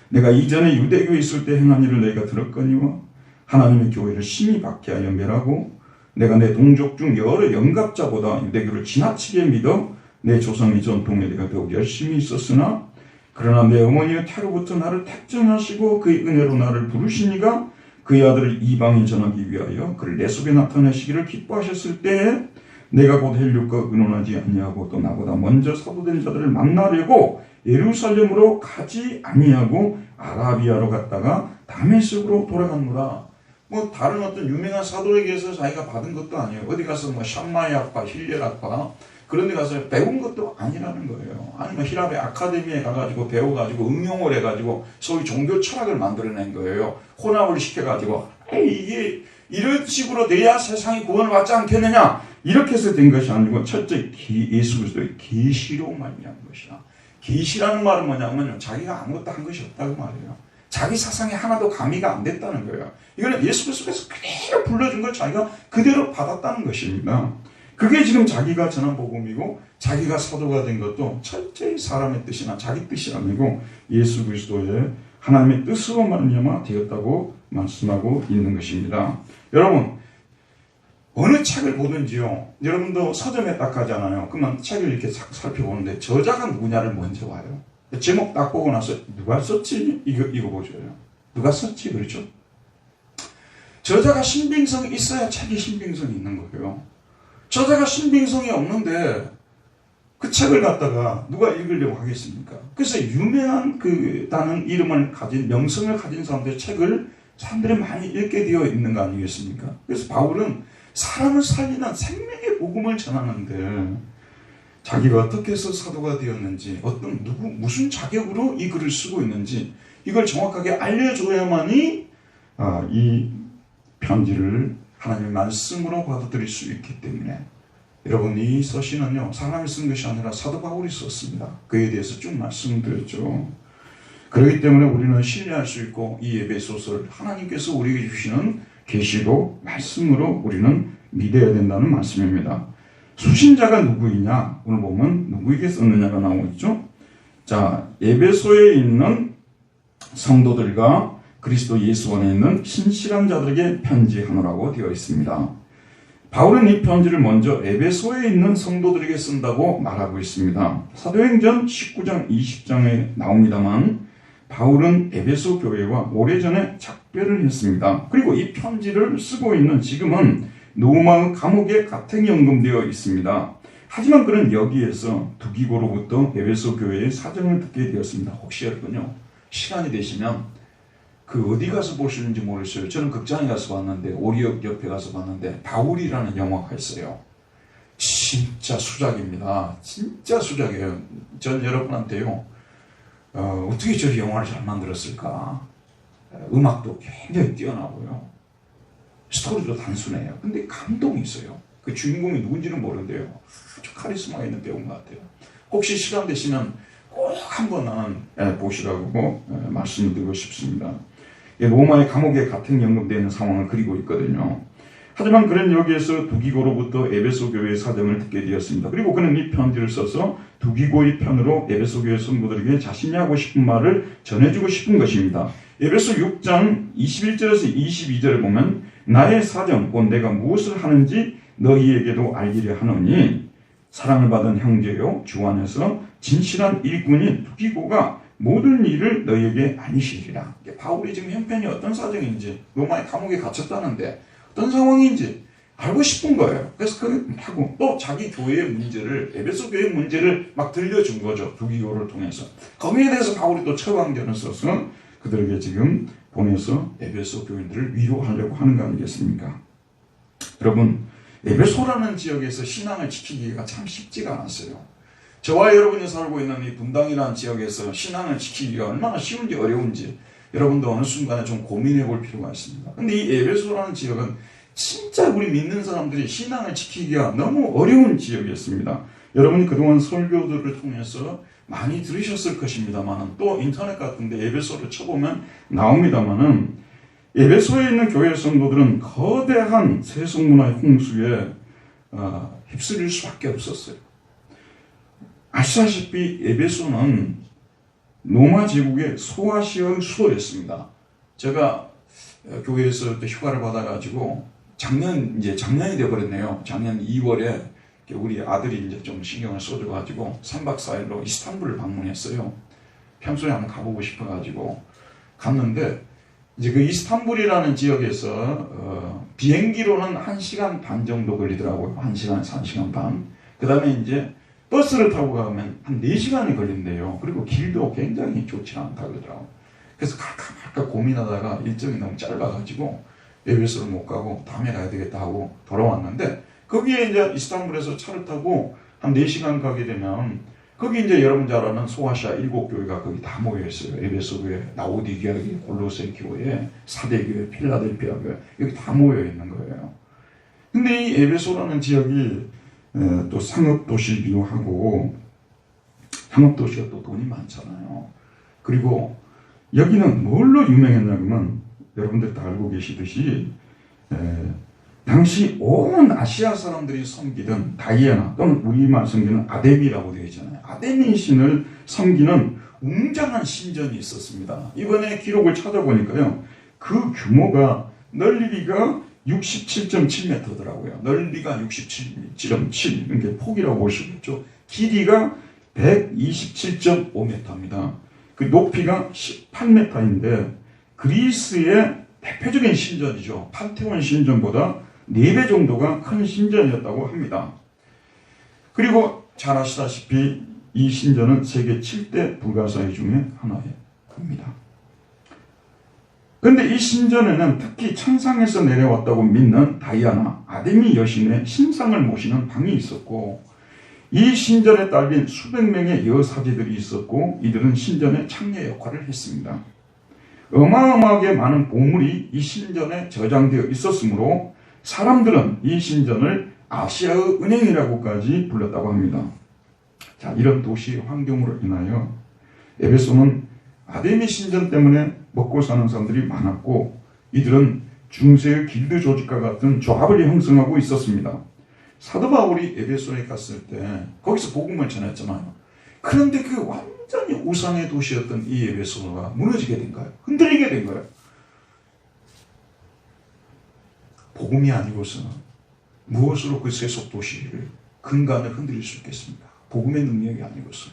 Speaker 2: 내가 이전에 유대교에 있을 때 행한 일을 너희가 들었거니와 하나님의 교회를 심히 박해하여 멸하고 내가 내 동족 중 여러 영갑자보다 유대교를 지나치게 믿어 내 조상의 전통에 내가 더욱 열심히 있었으나 그러나 내 어머니의 태로부터 나를 택정하시고 그의 은혜로 나를 부르시니가 그의 아들을 이방에 전하기 위하여 그를 내 속에 나타내시기를 기뻐하셨을 때에 내가 곧 헬륨과 의논하지 아니하고 또 나보다 먼저 사도된 자들을 만나려고 예루살렘으로 가지 아니하고 아라비아로 갔다가 다메섹으로 돌아갔노라. 뭐 다른 어떤 유명한 사도에게서 자기가 받은 것도 아니에요. 어디 가서 뭐 샴마의 학파, 힐렐 학파 그런 데 가서 배운 것도 아니라는 거예요. 아니면 히랍의 아카데미에 가가지고 배워가지고 응용을 해가지고 소위 종교 철학을 만들어낸 거예요. 혼합을 시켜가지고 이게 이런 식으로 돼야 세상이 구원을 받지 않겠느냐, 이렇게 해서 된 것이 아니고 첫째 예수 그리스도의 계시로 말미암은 것이다. 계시라는 말은 뭐냐면 자기가 아무것도 한 것이 없다고 말이에요. 자기 사상에 하나도 가미가 안 됐다는 거예요. 이거는 예수 그리스도께서 그대로 불러준 걸 자기가 그대로 받았다는 것입니다. 그게 지금 자기가 전한 복음이고 자기가 사도가 된 것도 철저히 사람의 뜻이나 자기 뜻이 아니고 예수 그리스도의 하나님의 뜻으로 말미암아 되었다고 말씀하고 있는 것입니다. 여러분, 어느 책을 보든지요, 여러분도 서점에 딱 가잖아요. 그러면 책을 이렇게 살펴보는데 저자가 누구냐를 먼저 봐요. 제목 딱 보고 나서 누가 썼지? 이거 보셔요. 누가 썼지? 그렇죠? 저자가 신빙성이 있어야 책이 신빙성이 있는 거예요. 저자가 신빙성이 없는데 그 책을 갖다가 누가 읽으려고 하겠습니까? 그래서 유명한 다는 이름을 가진, 명성을 가진 사람들의 책을 사람들이 많이 읽게 되어 있는 거 아니겠습니까? 그래서 바울은 사람을 살리는 생명의 복음을 전하는데 자기가 어떻게 해서 사도가 되었는지, 무슨 자격으로 이 글을 쓰고 있는지 이걸 정확하게 알려줘야만이 이 편지를 하나님의 말씀으로 받아들일 수 있기 때문에, 여러분, 이 서신은요 사람이 쓴 것이 아니라 사도 바울이 썼습니다. 그에 대해서 쭉 말씀드렸죠. 그렇기 때문에 우리는 신뢰할 수 있고 이 에베소서를 하나님께서 우리에게 주시는 계시로 말씀으로 우리는 믿어야 된다는 말씀입니다. 수신자가 누구이냐? 오늘 보면 누구에게 썼느냐가 나오죠. 자, 에베소에 있는 성도들과 그리스도 예수 안에 있는 신실한 자들에게 편지하노라고 되어 있습니다. 바울은 이 편지를 먼저 에베소에 있는 성도들에게 쓴다고 말하고 있습니다. 사도행전 19장 20장에 나옵니다만 바울은 에베소 교회와 오래전에 작별을 했습니다. 그리고 이 편지를 쓰고 있는 지금은 로마 감옥에 가택 연금되어 있습니다. 하지만 그는 여기에서 두기고로부터 에베소 교회의 사정을 듣게 되었습니다. 혹시 여러분요, 시간이 되시면 어디 가서 보시는지 모르겠어요. 저는 극장에 가서 봤는데, 오리역 옆에 가서 봤는데 바울이라는 영화가 있어요. 진짜 수작입니다. 진짜 수작이에요. 전 여러분한테요, 어떻게 저 영화를 잘 만들었을까? 음악도 굉장히 뛰어나고요. 스토리도 단순해요. 근데 감동이 있어요. 그 주인공이 누군지는 모르는데요, 아주 카리스마 있는 배우인 것 같아요. 혹시 시간 되시면 꼭 한번 나는 보시라고 말씀드리고 싶습니다. 로마의 감옥에 가택 연금되는 상황을 그리고 있거든요. 하지만 그는 여기에서 두기고로부터 에베소 교회의 사정을 듣게 되었습니다. 그리고 그는 이 편지를 써서 두기고의 편으로 에베소 교회 성도들에게 자신이 하고 싶은 말을 전해주고 싶은 것입니다. 에베소 6장 21절에서 22절을 보면 나의 사정, 곧 내가 무엇을 하는지 너희에게도 알기를 하노니 사랑을 받은 형제요 주 안에서 진실한 일꾼인 두기고가 모든 일을 너희에게 알리시리라. 바울이 지금 형편이 어떤 사정인지, 로마의 감옥에 갇혔다는데 어떤 상황인지 알고 싶은 거예요. 그래서 하고 또 자기 교회의 문제를, 에베소 교회의 문제를 막 들려준 거죠. 두기고를 통해서. 거기에 대해서 바울이 또 처방전을 써서 그들에게 지금 보내서 에베소 교인들을 위로하려고 하는 거 아니겠습니까? 여러분, 에베소라는 지역에서 신앙을 지키기가 참 쉽지가 않았어요. 저와 여러분이 살고 있는 이 분당이라는 지역에서 신앙을 지키기가 얼마나 쉬운지 어려운지 여러분도 어느 순간에 좀 고민해 볼 필요가 있습니다. 근데 이 에베소라는 지역은 진짜 우리 믿는 사람들이 신앙을 지키기가 너무 어려운 지역이었습니다. 여러분이 그동안 설교들을 통해서 많이 들으셨을 것입니다만, 또 인터넷 같은데 에베소를 쳐보면 나옵니다만은, 에베소에 있는 교회 성도들은 거대한 세속문화의 홍수에 휩쓸릴 수밖에 없었어요. 아시다시피 에베소는 로마 제국의 소아시아의 수도였습니다. 제가 교회에서 휴가를 받아가지고 작년이 되어버렸네요. 작년 2월에 우리 아들이 이제 좀 신경을 써줘가지고 3박 4일로 이스탄불을 방문했어요. 평소에 한번 가보고 싶어가지고 갔는데, 이제 그 이스탄불이라는 지역에서 비행기로는 1시간 반 정도 걸리더라고요. 1시간에서 1시간 반. 그 다음에 이제 버스를 타고 가면 한 4시간이 걸린대요. 그리고 길도 굉장히 좋지 않다 그러더라고요. 그래서 갈까 말까 고민하다가 일정이 너무 짧아가지고 에베소를 못 가고 다음에 가야 되겠다 하고 돌아왔는데, 거기에 이제 이스탄불에서 차를 타고 한 4시간 가게 되면 거기 이제 여러분 잘 아는 소아시아 7교회가 거기 다 모여 있어요. 에베소 교회, 라오디게아 교회, 골로새 교회, 사대 교회, 필라델피아 교회, 여기 다 모여 있는 거예요. 근데 이 에베소라는 지역이 또 상업도시이기도 하고, 상업도시가 또 돈이 많잖아요. 그리고 여기는 뭘로 유명했냐면, 여러분들 다 알고 계시듯이 당시 온 아시아 사람들이 섬기던 다이애나, 또는 우리말 섬기는 아데미라고 되어 있잖아요. 아데미 신을 섬기는 웅장한 신전이 있었습니다. 이번에 기록을 찾아보니까요, 그 규모가 넓이가 67.7m더라고요. 넓이가 67.7, 이게 폭이라고 볼 수 있겠죠. 길이가 127.5m입니다. 그 높이가 18m인데 그리스의 대표적인 신전이죠. 판테온 신전보다 4배 정도가 큰 신전이었다고 합니다. 그리고 잘 아시다시피 이 신전은 세계 7대 불가사의 중에 하나입니다. 그런데 이 신전에는 특히 천상에서 내려왔다고 믿는 다이아나, 아데미 여신의 신상을 모시는 방이 있었고, 이 신전에 딸린 수백 명의 여사제들이 있었고, 이들은 신전의 창녀 역할을 했습니다. 어마어마하게 많은 보물이 이 신전에 저장되어 있었으므로 사람들은 이 신전을 아시아의 은행이라고까지 불렀다고 합니다. 자, 이런 도시의 환경으로 인하여 에베소는 아데미 신전 때문에 먹고 사는 사람들이 많았고, 이들은 중세의 길드 조직과 같은 조합을 형성하고 있었습니다. 사도 바울이 에베소에 갔을 때 거기서 복음을 전했잖아요. 그런데 그 완전히 우상의 도시였던 이 에베소가 무너지게 된 거예요. 흔들리게 된 거예요. 복음이 아니고서는 무엇으로 그 세속 도시를, 근간을 흔들릴 수 있겠습니까? 복음의 능력이 아니고서.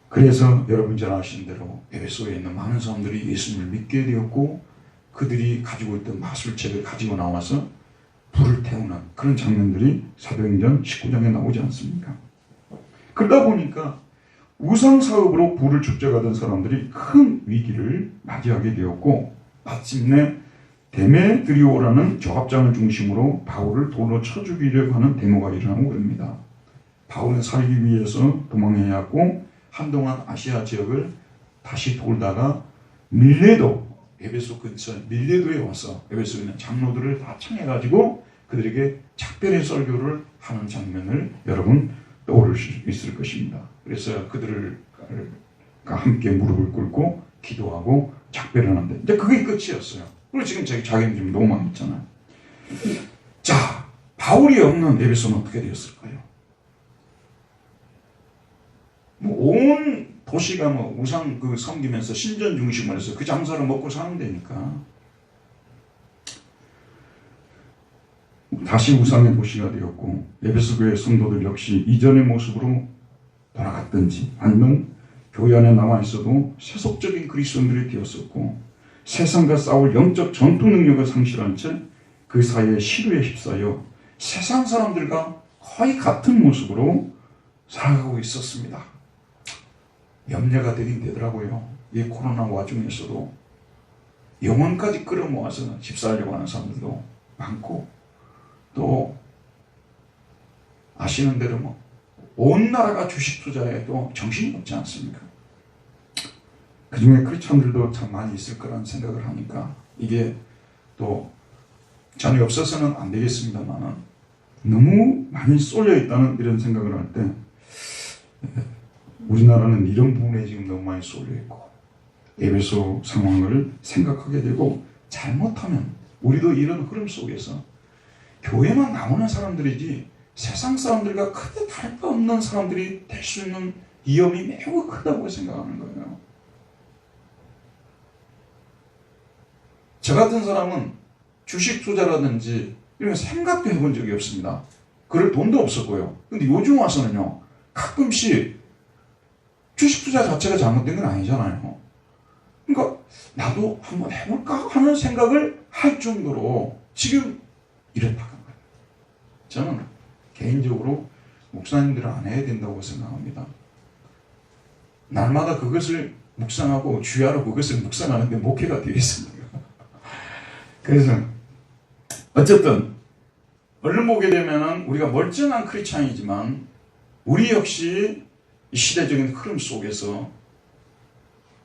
Speaker 2: 그래서 여러분 잘 아시는 대로 에베소에 있는 많은 사람들이 예수님을 믿게 되었고, 그들이 가지고 있던 마술책을 가지고 나와서 불을 태우는 그런 장면들이 사도행전 19장에 나오지 않습니까? 그러다 보니까 우상사업으로 부를 축적하던 사람들이 큰 위기를 맞이하게 되었고, 마침내 데메드리오라는 조합장을 중심으로 바울을 돌로 쳐 죽이려고 하는 데모가 일어나고 그럽니다. 바울은 살기 위해서 도망해야 했고, 한동안 아시아 지역을 다시 돌다가 밀레도, 에베소 근처 밀레도에 와서 에베소에 있는 장로들을 다 청해가지고 그들에게 작별의 설교를 하는 장면을 여러분 떠오를 수 있을 것입니다. 그래서 그들과 함께 무릎을 꿇고 기도하고 작별을 하는데, 이제 그게 끝이었어요. 그리고 지금 자기는 지금 너무 많이 있잖아요. 자, 바울이 없는 에베소는 어떻게 되었을까요? 온 도시가 우상 섬기면서 신전 중심으로 해서 그 장사를 먹고 사는 데니까 다시 우상의 도시가 되었고, 에베소 교회 성도들 역시 이전의 모습으로 돌아갔든지, 아니면 교회 안에 남아있어도 세속적인 그리스도인들이 되었었고, 세상과 싸울 영적 전투 능력을 상실한 채 그 사이에 시루에 휩싸여 세상 사람들과 거의 같은 모습으로 살아가고 있었습니다. 염려가 되긴 되더라고요. 이 코로나 와중에서도 영혼까지 끌어모아서 집사하려고 하는 사람들도 많고, 또 아시는 대로 온 나라가 주식 투자에도 정신이 없지 않습니까? 그 중에 크리스천들도 참 많이 있을 거라는 생각을 하니까 이게 또 전혀 없어서는 안 되겠습니다만, 너무 많이 쏠려 있다는 이런 생각을 할 때 우리나라는 이런 부분에 지금 너무 많이 쏠려 있고, 에베소 상황을 생각하게 되고, 잘못하면 우리도 이런 흐름 속에서 교회만 나오는 사람들이지 세상 사람들과 크게 다를 바 없는 사람들이 될 수 있는 위험이 매우 크다고 생각하는 거예요. 저 같은 사람은 주식 투자라든지 이런 거 생각도 해본 적이 없습니다. 그럴 돈도 없었고요. 근데 요즘 와서는요, 가끔씩 주식 투자 자체가 잘못된 건 아니잖아요. 그러니까 나도 한번 해볼까 하는 생각을 할 정도로 지금 이렇다는 거예요. 저는 개인적으로 목사님들은 안 해야 된다고 생각합니다. 날마다 그것을 묵상하고 주야로 그것을 묵상하는데 목회가 되겠습니까? 그래서 어쨌든 얼른 보게 되면은 우리가 멀쩡한 크리스찬이지만 우리 역시 이 시대적인 흐름 속에서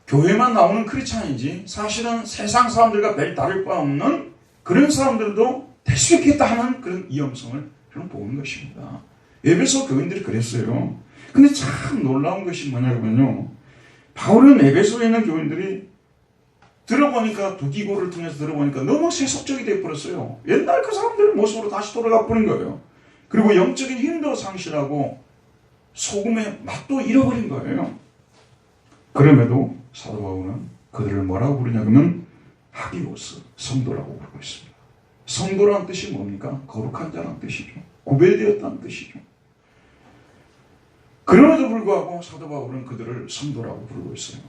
Speaker 2: 교회만 나오는 크리스찬이지 사실은 세상 사람들과 별 다를 바 없는 그런 사람들도 될 수 있겠다 하는 그런 위험성을 저는 보는 것입니다. 에베소 교인들이 그랬어요. 근데 참 놀라운 것이 뭐냐면요, 바울은 에베소에 있는 교인들이 들어보니까 두기고를 통해서 들어보니까 너무 세속적이 되어버렸어요. 옛날 그 사람들의 모습으로 다시 돌아가 버린 거예요. 그리고 영적인 힘도 상실하고 소금의 맛도 잃어버린 거예요. 그럼에도 사도 바울은 그들을 뭐라고 부르냐 그러면 하기오스, 성도라고 부르고 있습니다. 성도라는 뜻이 뭡니까? 거룩한 자라는 뜻이죠. 구별되었다는 뜻이죠. 그럼에도 불구하고 사도 바울은 그들을 성도라고 부르고 있어요.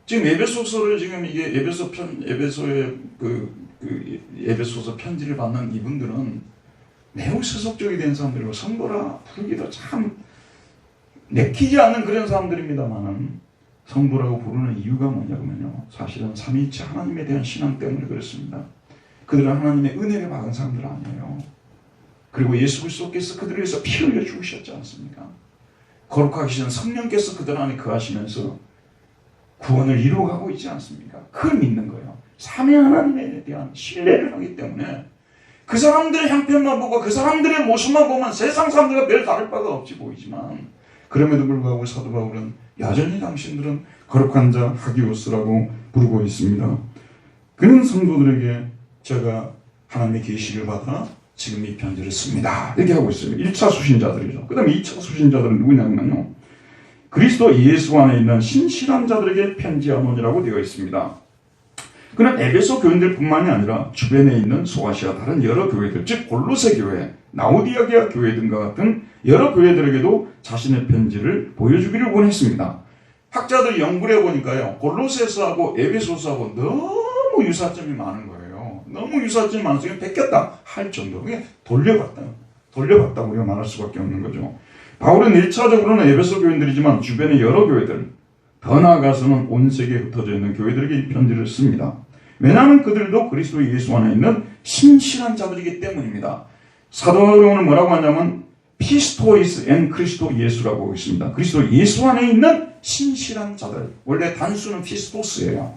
Speaker 2: 지금 에베소서를 지금 이게 에베소의 에베소서 편지를 받는 이분들은 매우 세속적이 된 사람들이고 성도라 부르기도 참 내키지 않는 그런 사람들입니다만은 성도라고 부르는 이유가 뭐냐면요, 사실은 삼위일체 하나님에 대한 신앙 때문에 그렇습니다. 그들은 하나님의 은혜를 받은 사람들 아니에요. 그리고 예수 그리스도께서 그들을 위해서 피 흘려 죽으셨지 않습니까? 거룩하기 전 성령께서 그들 안에 거하시면서 구원을 이루어가고 있지 않습니까? 그걸 믿는 거예요. 삼위 하나님에 대한 신뢰를 하기 때문에 그 사람들의 형편만 보고 그 사람들의 모습만 보면 세상 사람들과 별 다를 바가 없이 보이지만 그럼에도 불구하고 사도 바울은 여전히 당신들은 거룩한 자 하기오스라고 부르고 있습니다. 그런 성도들에게 제가 하나님의 계시를 받아 지금 이 편지를 씁니다. 이렇게 하고 있어요. 1차 수신자들이죠. 그 다음에 2차 수신자들은 누구냐면요, 그리스도 예수 안에 있는 신실한 자들에게 편지하노니라고 되어 있습니다. 그는 에베소 교인들뿐만이 아니라 주변에 있는 소아시아 다른 여러 교회들, 즉 골로새 교회, 라오디아게아 교회 등과 같은 여러 교회들에게도 자신의 편지를 보여주기를 원했습니다. 학자들이 연구를 해보니까요, 골로새서하고 에베소서하고 너무 유사점이 많은 거예요. 너무 유사점이 많아서 베꼈다 할 정도로 그냥 돌려봤다고 우리가 말할 수밖에 없는 거죠. 바울은 1차적으로는 에베소 교인들이지만 주변의 여러 교회들, 더 나아가서는 온 세계에 흩어져 있는 교회들에게 이 편지를 씁니다. 왜냐하면 그들도 그리스도 예수 안에 있는 신실한 자들이기 때문입니다. 사도 바울은 뭐라고 하냐면 피스토이스 앤 그리스도 예수라고 하고 있습니다. 그리스도 예수 안에 있는 신실한 자들. 원래 단수는 피스토스예요.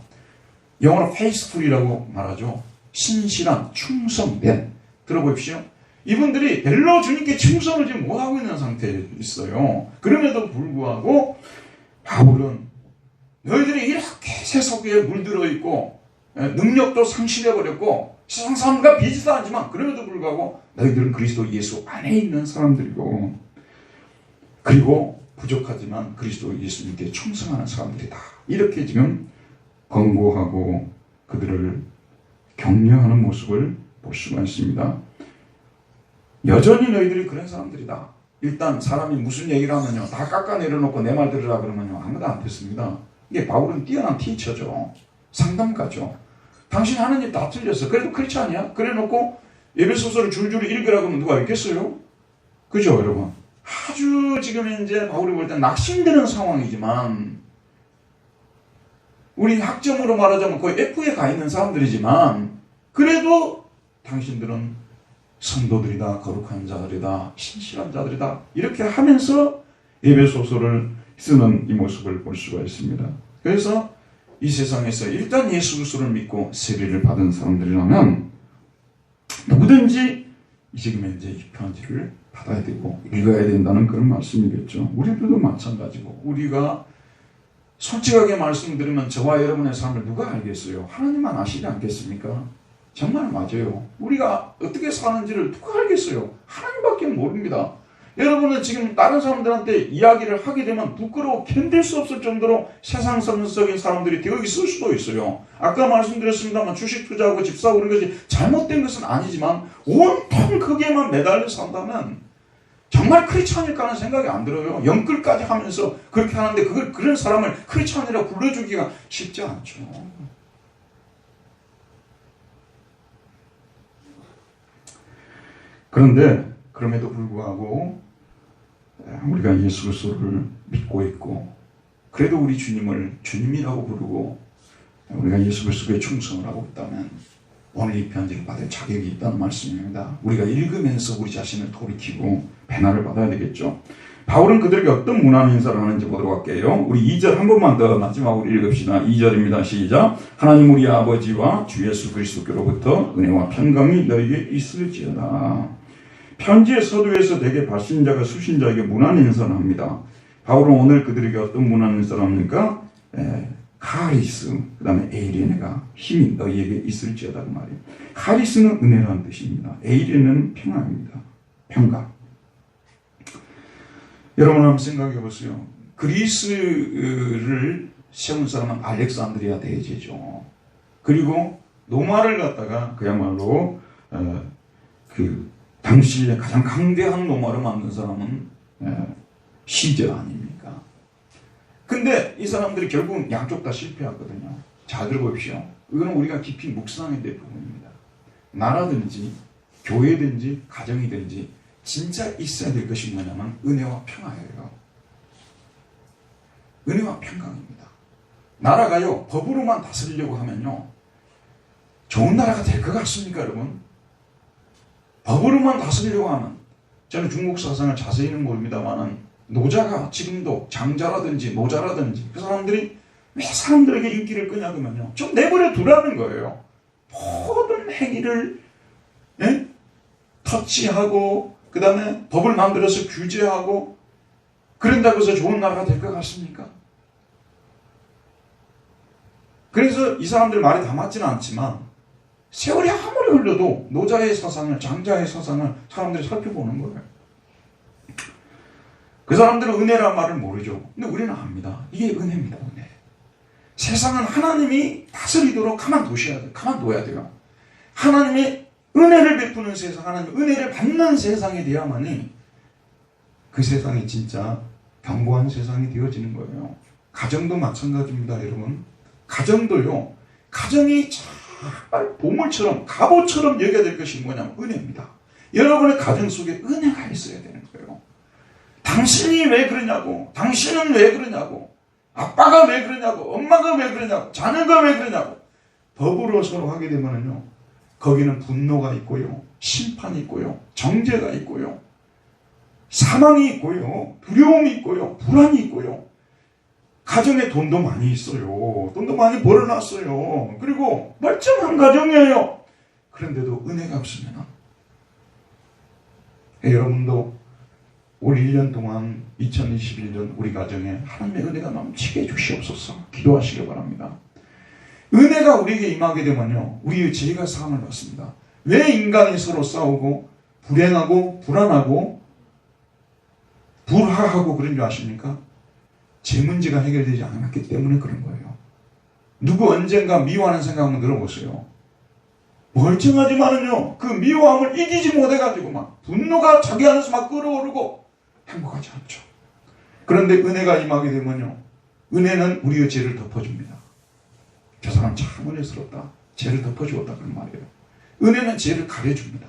Speaker 2: 영어로 faithful이라고 말하죠. 신실한, 충성된. 들어보십시오. 이분들이 별로 주님께 충성을 지금 못하고 있는 상태에 있어요. 그럼에도 불구하고 바울은 너희들이 이렇게 세속에 물들어 있고 능력도 상실해버렸고 세상 사람과 비슷하지만 그럼에도 불구하고 너희들은 그리스도 예수 안에 있는 사람들이고 그리고 부족하지만 그리스도 예수님께 충성하는 사람들이다. 이렇게 지금 권고하고 그들을 격려하는 모습을 볼 수가 있습니다. 여전히 너희들이 그런 사람들이다. 일단 사람이 무슨 얘기를 하면요, 다 깎아내려놓고 내 말 들으라 그러면요, 아무도 안 듣습니다. 이게 바울은 뛰어난 티처죠. 상담가죠. 당신 하는 일 다 틀렸어. 그래도 그렇지 않냐? 그래 놓고 에베소서를 줄줄이 읽으라고 하면 누가 읽겠어요? 그죠, 여러분? 아주 지금 이제 바울이 볼 때 낙심되는 상황이지만 우리 학점으로 말하자면 거의 F에 가 있는 사람들이지만 그래도 당신들은 성도들이다, 거룩한 자들이다, 신실한 자들이다 이렇게 하면서 에베소서를 쓰는 이 모습을 볼 수가 있습니다. 그래서 이 세상에서 일단 예수 그리스도를 믿고 세례를 받은 사람들이라면 누구든지 지금 이제 이 편지를 받아야 되고 읽어야 된다는 그런 말씀이겠죠. 우리들도 마찬가지고 우리가 솔직하게 말씀드리면 저와 여러분의 삶을 누가 알겠어요? 하나님만 아시지 않겠습니까? 정말 맞아요. 우리가 어떻게 사는지를 누가 알겠어요? 하나님밖에 모릅니다. 여러분은 지금 다른 사람들한테 이야기를 하게 되면 부끄러워 견딜 수 없을 정도로 세상성적인 사람들이 되어 있을 수도 있어요. 아까 말씀드렸습니다만 주식 투자하고 집 사고 그런 것이 잘못된 것은 아니지만 온통 거기에만 매달려 산다면 정말 크리스찬일까 하는 생각이 안 들어요. 영끌까지 하면서 그렇게 하는데 그런 사람을 크리스찬이라고 불러주기가 쉽지 않죠.
Speaker 1: 그런데 그럼에도 불구하고 우리가 예수 그리스도를 믿고 있고 그래도 우리 주님을 주님이라고 부르고 우리가 예수 그리스도에 충성을 하고 있다면 오늘 이 편지를 받을 자격이 있다는 말씀입니다. 우리가 읽으면서 우리 자신을 돌이키고 배나를 받아야 되겠죠. 바울은 그들에게 어떤 무난 인사를 하는지 보도록 할게요. 우리 2절 한 번만 더 마지막으로 읽읍시다. 2절입니다. 시작. 하나님 우리 아버지와 주 예수 그리스도께로부터 은혜와 평강이 너희에게 있을지어다. 편지의 서두에서 대개 발신자가 수신자에게 무난 인사를 합니다. 바울은 오늘 그들에게 어떤 무난 인사를 합니까? 카리스, 그 다음에 에이레네가 힘이 너희에게 있을지어다 그 말이에요. 카리스는 은혜라는 뜻입니다. 에이레네는 평안입니다. 평강. 여러분 한번 생각해 보세요. 그리스를 세운 사람은 알렉산드리아 대제죠. 그리고 로마를 갖다가 그야말로 그 당시에 가장 강대한 로마를 만든 사람은 시저 아닙니까? 근데 이 사람들이 결국은 양쪽 다 실패하거든요. 잘 들어보십시오. 이거는 우리가 깊이 묵상해야 될 부분입니다. 나라든지 교회든지 가정이든지 진짜 있어야 될 것이 뭐냐면 은혜와 평화예요. 은혜와 평강입니다. 나라가요 법으로만 다스리려고 하면요 좋은 나라가 될 것 같습니까 여러분? 법으로만 다스리려고 하면 저는 중국 사상을 자세히는 모릅니다만은 노자가 지금도 장자라든지 노자라든지 그 사람들이 왜 사람들에게 인기를 끄냐면요 좀 내버려 두라는 거예요. 모든 행위를 터치하고 그 다음에 법을 만들어서 규제하고 그런다고 해서 좋은 나라가 될 것 같습니까? 그래서 이 사람들 말이 다 맞지는 않지만 세월이 아무리 흘러도 노자의 사상을 장자의 사상을 사람들이 살펴보는 거예요. 그 사람들은 은혜란 말을 모르죠. 근데 우리는 압니다. 이게 은혜입니다. 은혜. 세상은 하나님이 다스리도록 가만둬야 돼요. 하나님이 은혜를 베푸는 세상, 하나님 은혜를 받는 세상이 되어야만이 그 세상이 진짜 견고한 세상이 되어지는 거예요. 가정도 마찬가지입니다, 여러분. 가정도요. 가정이 정말 보물처럼 갑옷처럼 여겨야 될 것이 뭐냐면 은혜입니다. 여러분의 가정 속에 은혜가 있어야 되는 거예요. 당신이 왜 그러냐고, 당신은 왜 그러냐고, 아빠가 왜 그러냐고, 엄마가 왜 그러냐고, 자녀가 왜 그러냐고 법으로 서로 하게 되면은요 거기는 분노가 있고요, 심판이 있고요, 정죄가 있고요, 사망이 있고요, 두려움이 있고요, 불안이 있고요. 가정에 돈도 많이 있어요. 돈도 많이 벌어놨어요. 그리고 멀쩡한 가정이에요. 그런데도 은혜가 없으면 여러분도 올 1년 동안 2021년 우리 가정에 하나님의 은혜가 넘치게 해주시옵소서 기도하시기 바랍니다. 은혜가 우리에게 임하게 되면요 우리의 죄가 사함을 받습니다. 왜 인간이 서로 싸우고 불행하고 불안하고 불화하고 그런 줄 아십니까? 제 문제가 해결되지 않았기 때문에 그런 거예요. 누구 언젠가 미워하는 생각 한번 들어보세요. 멀쩡하지만은요 그 미워함을 이기지 못해가지고 막 분노가 자기 안에서 막 끓어오르고 행복하지 않죠. 그런데 은혜가 임하게 되면요 은혜는 우리의 죄를 덮어줍니다. 저 사람 참 은혜스럽다. 죄를 덮어주었다 그런 말이에요. 은혜는 죄를 가려줍니다.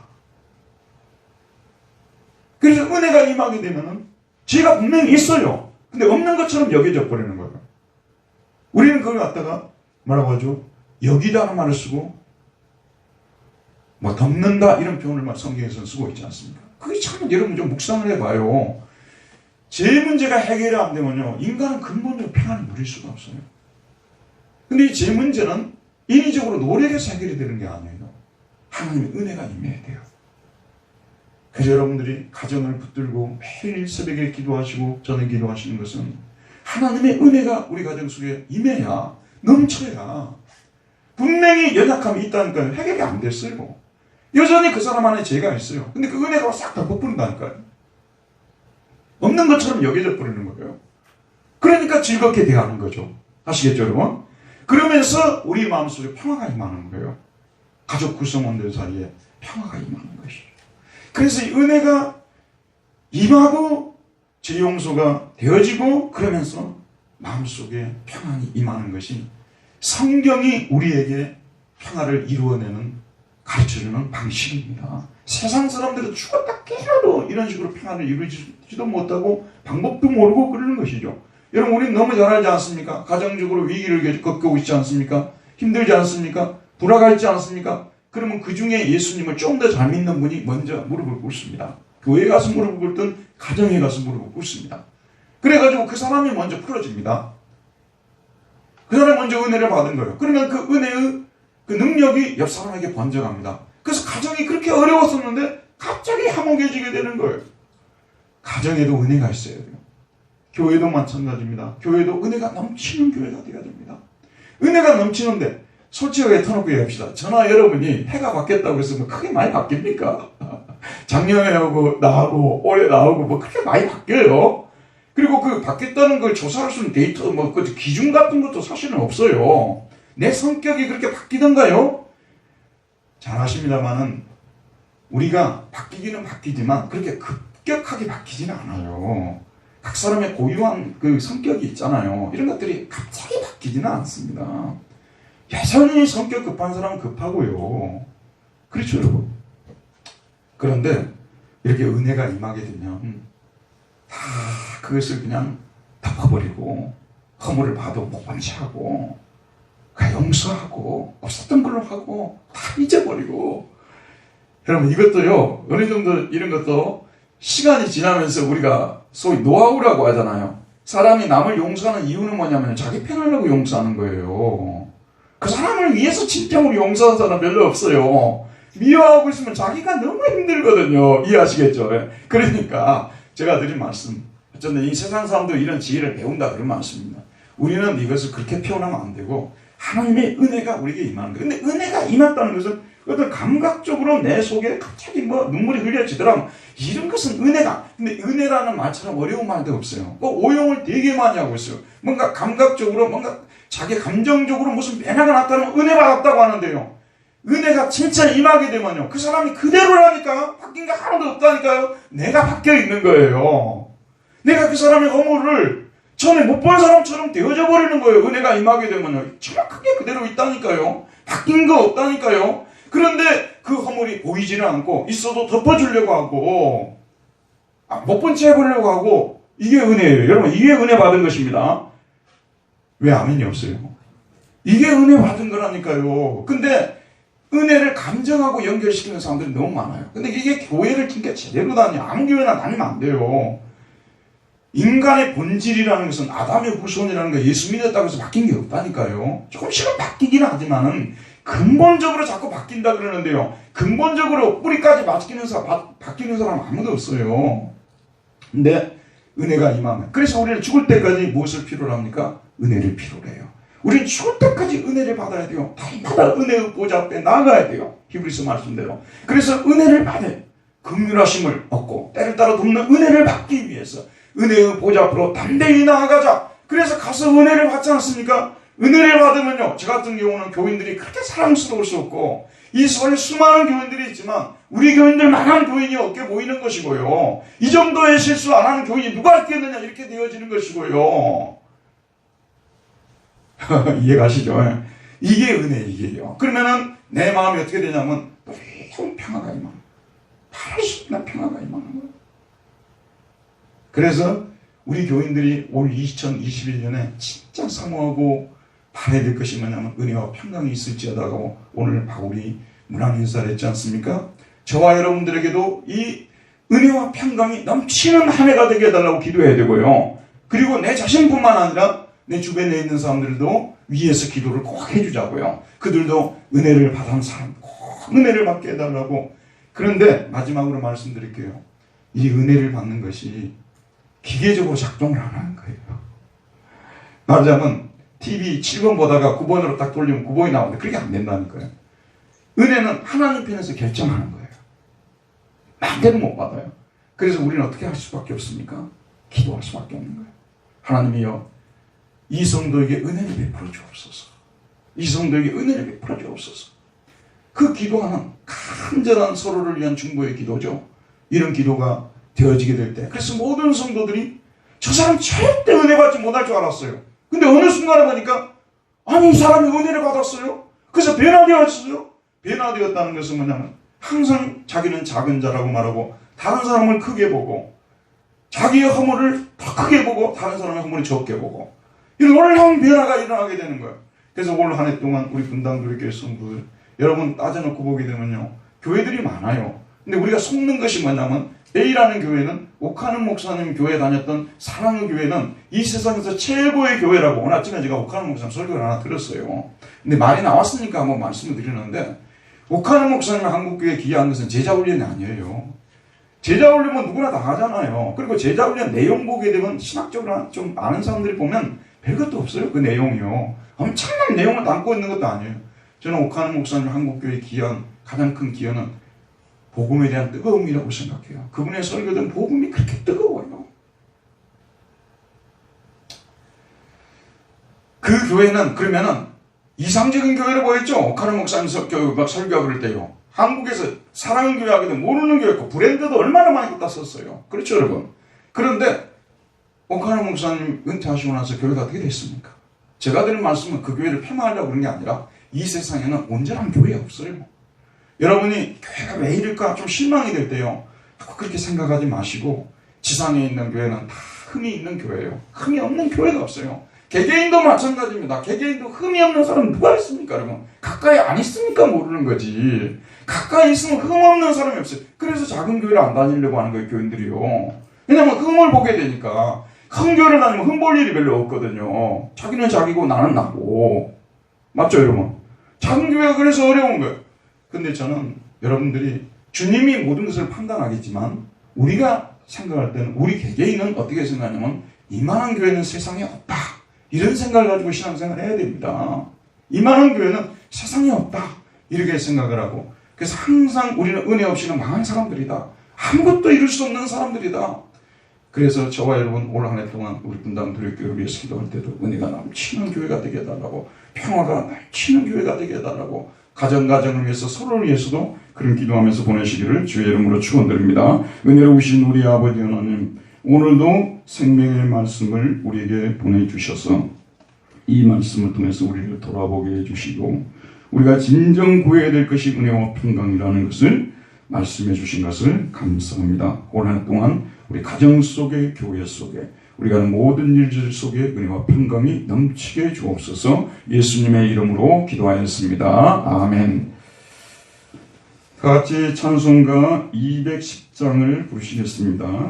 Speaker 1: 그래서 은혜가 임하게 되면은 죄가 분명히 있어요. 근데 없는 것처럼 여겨져 버리는 거예요. 우리는 그걸 갖다가 뭐라고 하죠? 여기다는 말을 쓰고 뭐 덮는다 이런 표현을 성경에서는 쓰고 있지 않습니까? 그게 참 여러분 좀 묵상을 해봐요. 제 문제가 해결이 안 되면요 인간은 근본적으로 평안을 누릴 수가 없어요. 근데 이 제 문제는 인위적으로 노력해서 해결이 되는 게 아니에요. 하나님의 은혜가 임해야 돼요. 그래서 여러분들이 가정을 붙들고 매일 새벽에 기도하시고 저녁에 기도하시는 것은 하나님의 은혜가 우리 가정 속에 임해야 넘쳐야 분명히 연약함이 있다니까요. 해결이 안 됐어요. 여전히 그 사람 안에 죄가 있어요. 근데 그 은혜가 싹 다 덮어버린다니까요. 없는 것처럼 여겨져 버리는 거예요. 그러니까 즐겁게 대하는 거죠. 아시겠죠 여러분? 그러면서 우리 마음속에 평화가 임하는 거예요. 가족 구성원들 사이에 평화가 임하는 것이죠. 그래서 이 은혜가 임하고 죄 용서가 되어지고 그러면서 마음속에 평안이 임하는 것이 성경이 우리에게 평화를 이루어내는
Speaker 2: 가르쳐주는 방식입니다. 세상 사람들은 죽었다 깨라도 이런 식으로 평안을 이루지도 못하고 방법도 모르고 그러는 것이죠. 여러분, 우리는 너무 잘 알지 않습니까? 가정적으로 위기를 겪고 있지 않습니까? 힘들지 않습니까? 불화가 있지 않습니까? 그러면 그 중에 예수님을 좀 더 잘 믿는 분이 먼저 무릎을 꿇습니다. 교회에 가서 무릎을 꿇든 가정에 가서 무릎을 꿇습니다. 그래가지고 그 사람이 먼저 풀어집니다. 그 사람이 먼저 은혜를 받은 거예요. 그러면 그 은혜의 그 능력이 옆 사람에게 번져갑니다. 그래서 가정이 그렇게 어려웠었는데 갑자기 화목해지게 되는 거예요. 가정에도 은혜가 있어야 돼요. 교회도 마찬가지입니다. 교회도 은혜가 넘치는 교회가 되어야 됩니다. 은혜가 넘치는데 솔직하게 터놓고 얘기합시다. 저나 여러분이 해가 바뀌었다고 해서 뭐 크게 많이 바뀝니까? 작년에 하고 나하고 올해 나하고 뭐 그렇게 많이 바뀌어요. 그리고 그 바뀌었다는 걸 조사할 수 있는 데이터 뭐 그 기준 같은 것도 사실은 없어요. 내 성격이 그렇게 바뀌던가요? 잘 아십니다만은 우리가 바뀌기는 바뀌지만 그렇게 급격하게 바뀌지는 않아요. 각 사람의 고유한 그 성격이 있잖아요. 이런 것들이 갑자기 바뀌지는 않습니다. 여전히 성격 급한 사람은 급하고요. 그렇죠, 여러분? 그런데 이렇게 은혜가 임하게 되면 다 그것을 그냥 덮어버리고 허물을 봐도 못 방치하고 용서하고 없었던 걸로 하고 다 잊어버리고. 여러분, 이것도요, 어느 정도 이런 것도 시간이 지나면서 우리가 소위 노하우라고 하잖아요. 사람이 남을 용서하는 이유는 뭐냐면 자기 편하려고 용서하는 거예요. 그 사람을 위해서 진정으로 용서하는 사람 별로 없어요. 미워하고 있으면 자기가 너무 힘들거든요. 이해하시겠죠? 그러니까 제가 드린 말씀, 어쨌든 이 세상 사람도 이런 지혜를 배운다 그런 말씀입니다. 우리는 이것을 그렇게 표현하면 안 되고 하나님의 은혜가 우리에게 임하는 거예요. 근데 은혜가 임했다는 것은 어떤 감각적으로 내 속에 갑자기 뭐 눈물이 흘려지더라면 이런 것은 은혜가. 근데 은혜라는 말처럼 어려운 말도 없어요. 오용을 되게 많이 하고 있어요. 뭔가 감각적으로 뭔가 자기 감정적으로 무슨 변화가 났다면 은혜 받았다고 하는데요. 은혜가 진짜 임하게 되면요, 그 사람이 그대로라니까요. 바뀐 게 하나도 없다니까요. 내가 바뀌어 있는 거예요. 내가 그 사람의 허물을 전에 못 본 사람처럼 되어져 버리는 거예요. 은혜가 임하게 되면요. 정확하게 그대로 있다니까요. 바뀐 거 없다니까요. 그런데 그 허물이 보이지는 않고 있어도 덮어주려고 하고 못 본 채 해보려고 하고, 이게 은혜예요. 여러분, 이게 은혜 받은 것입니다. 왜 아멘이 없어요? 이게 은혜 받은 거라니까요. 근데 은혜를 감정하고 연결시키는 사람들이 너무 많아요. 근데 이게 교회를 진짜 제대로 다니면 아무 교회나 다니면 안 돼요. 인간의 본질이라는 것은 아담의 후손이라는 거, 예수 믿었다고 해서 바뀐 게 없다니까요. 조금씩은 바뀌긴 하지만은 근본적으로 자꾸 바뀐다 그러는데요. 근본적으로 뿌리까지 바뀌는 사람 아무도 없어요. 근데 은혜가 임하면, 그래서 우리는 죽을 때까지 무엇을 필요로 합니까? 은혜를 필요로 해요. 우리는 죽을 때까지 은혜를 받아야 돼요. 날마다 은혜의 보좌 앞에 나아가야 돼요. 히브리서 말씀대로. 그래서 은혜를 받아요. 긍휼하심을 얻고 때를 따라 돕는 은혜를 받기 위해서 은혜의 보좌 앞으로 담대히 나아가자. 그래서 가서 은혜를 받지 않습니까? 은혜를 받으면요, 저 같은 경우는 교인들이 그렇게 사랑스러울 수 없고, 이 서울에 수많은 교인들이 있지만 우리 교인들만한 교인이 없게 보이는 것이고요. 이 정도의 실수 안 하는 교인이 누가 있겠느냐, 이렇게 되어지는 것이고요. 이해가시죠? 이게 은혜이게요. 그러면은 내 마음이 어떻게 되냐면 놀라운 평화가 임하는, 바로 순간 평화가 임하는 거예요. 그래서 우리 교인들이 올 2021년에 진짜 사모하고 바라야 될 것이 뭐냐면 은혜와 평강이 있을지어다고 오늘 바울이 문안 인사를 했지 않습니까? 저와 여러분들에게도 이 은혜와 평강이 넘치는 한 해가 되게 해달라고 기도해야 되고요. 그리고 내 자신뿐만 아니라 내 주변에 있는 사람들도 위에서 기도를 꼭 해주자고요. 그들도 은혜를 받은 사람 꼭 은혜를 받게 해달라고. 그런데 마지막으로 말씀드릴게요. 이 은혜를 받는 것이 기계적으로 작동을 안 하는 거예요. 말하자면 TV 7번 보다가 9번으로 딱 돌리면 9번이 나오는데 그렇게 안 된다니까요. 은혜는 하나님 편에서 결정하는 거예요. 마음대로 못 받아요. 그래서 우리는 어떻게 할 수밖에 없습니까? 기도할 수밖에 없는 거예요. 하나님이여, 이 성도에게 은혜를 베풀어 주옵소서. 이 성도에게 은혜를 베풀어 주옵소서. 그 기도하는 간절한 서로를 위한 중보의 기도죠. 이런 기도가 되어지게 될 때, 그래서 모든 성도들이 저 사람 절대 은혜 받지 못할 줄 알았어요. 근데 어느 순간에 보니까 아니, 이 사람이 은혜를 받았어요. 그래서 변화되었어요. 변화되었다는 것은 뭐냐면 항상 자기는 작은 자라고 말하고 다른 사람을 크게 보고 자기의 허물을 더 크게 보고 다른 사람의 허물을 적게 보고 이런 놀라운 변화가 일어나게 되는 거예요. 그래서 올 한 해 동안 우리 분당교회 성도들 여러분 따져놓고 보게 되면요. 교회들이 많아요. 근데 우리가 속는 것이 뭐냐면 A라는 교회는 오카는 목사님 교회 다녔던 사랑의 교회는 이 세상에서 최고의 교회라고 오늘 아침에 제가 오카는 목사님 설교를 하나 들었어요. 근데 말이 나왔으니까 한번 말씀을 드리는데 오카는 목사님 한국교회에 기여한 것은 제자훈련이 아니에요. 제자훈련은 누구나 다 하잖아요. 그리고 제자훈련 내용 보게 되면 신학적으로 좀 아는 사람들이 보면 별것도 없어요. 그 내용이요. 엄청난 내용을 담고 있는 것도 아니에요. 저는 오카는 목사님 한국교회에 기여한 가장 큰 기여는 복음에 대한 뜨거움이라고 생각해요. 그분의 설교된 복음이 그렇게 뜨거워요. 그 교회는 그러면은 이상적인 교회로 보였죠. 오카는 목사님 설교하고 그럴 때요. 한국에서 사랑의 교회 하게 되면 모르는 교회고 브랜드도 얼마나 많이 갖다 썼어요. 그렇죠 여러분. 그런데 오카는 목사님 은퇴하시고 나서 교회가 어떻게 됐습니까? 제가 드린 말씀은 그 교회를 폄하하려고 그런 게 아니라 이 세상에는 온전한 교회 없어요. 여러분이 교회가 왜 이럴까 좀 실망이 될 때요. 그렇게 생각하지 마시고 지상에 있는 교회는 다 흠이 있는 교회예요. 흠이 없는 교회가 없어요. 개개인도 마찬가지입니다. 개개인도 흠이 없는 사람 누가 있습니까 여러분? 가까이 안 있으니까 모르는 거지. 가까이 있으면 흠 없는 사람이 없어요. 그래서 작은 교회를 안 다니려고 하는 거예요. 교인들이요. 왜냐면 흠을 보게 되니까 큰 교회를 다니면 흠 볼 일이 별로 없거든요. 자기는 자기고 나는 나고. 맞죠 여러분? 작은 교회가 그래서 어려운 거예요. 근데 저는 여러분들이 주님이 모든 것을 판단하겠지만 우리가 생각할 때는 우리 개개인은 어떻게 생각하냐면 이만한 교회는 세상에 없다. 이런 생각을 가지고 신앙생활을 해야 됩니다. 이만한 교회는 세상에 없다. 이렇게 생각을 하고 그래서 항상 우리는 은혜 없이는 망한 사람들이다. 아무것도 이룰 수 없는 사람들이다. 그래서 저와 여러분 올 한 해 동안 우리 분당 교회를 위해서 기도할 때도 은혜가 넘치는 교회가 되게 해달라고 평화가 넘치는 교회가 되게 해달라고 가정을 위해서 서로를 위해서도 그런 기도하면서 보내시기를 주의 이름으로 축원드립니다. 은혜로우신 우리 아버지 하나님 오늘도 생명의 말씀을 우리에게 보내주셔서 이 말씀을 통해서 우리를 돌아보게 해주시고 우리가 진정 구해야 될 것이 은혜와 평강이라는 것을 말씀해 주신 것을 감사합니다. 올 한 해 동안 우리 가정 속에 교회 속에 우리가 하는 모든 일들 속에 은혜와 평강이 넘치게 주옵소서. 예수님의 이름으로 기도하였습니다. 아멘. 다 같이 찬송가 210장을 부르시겠습니다.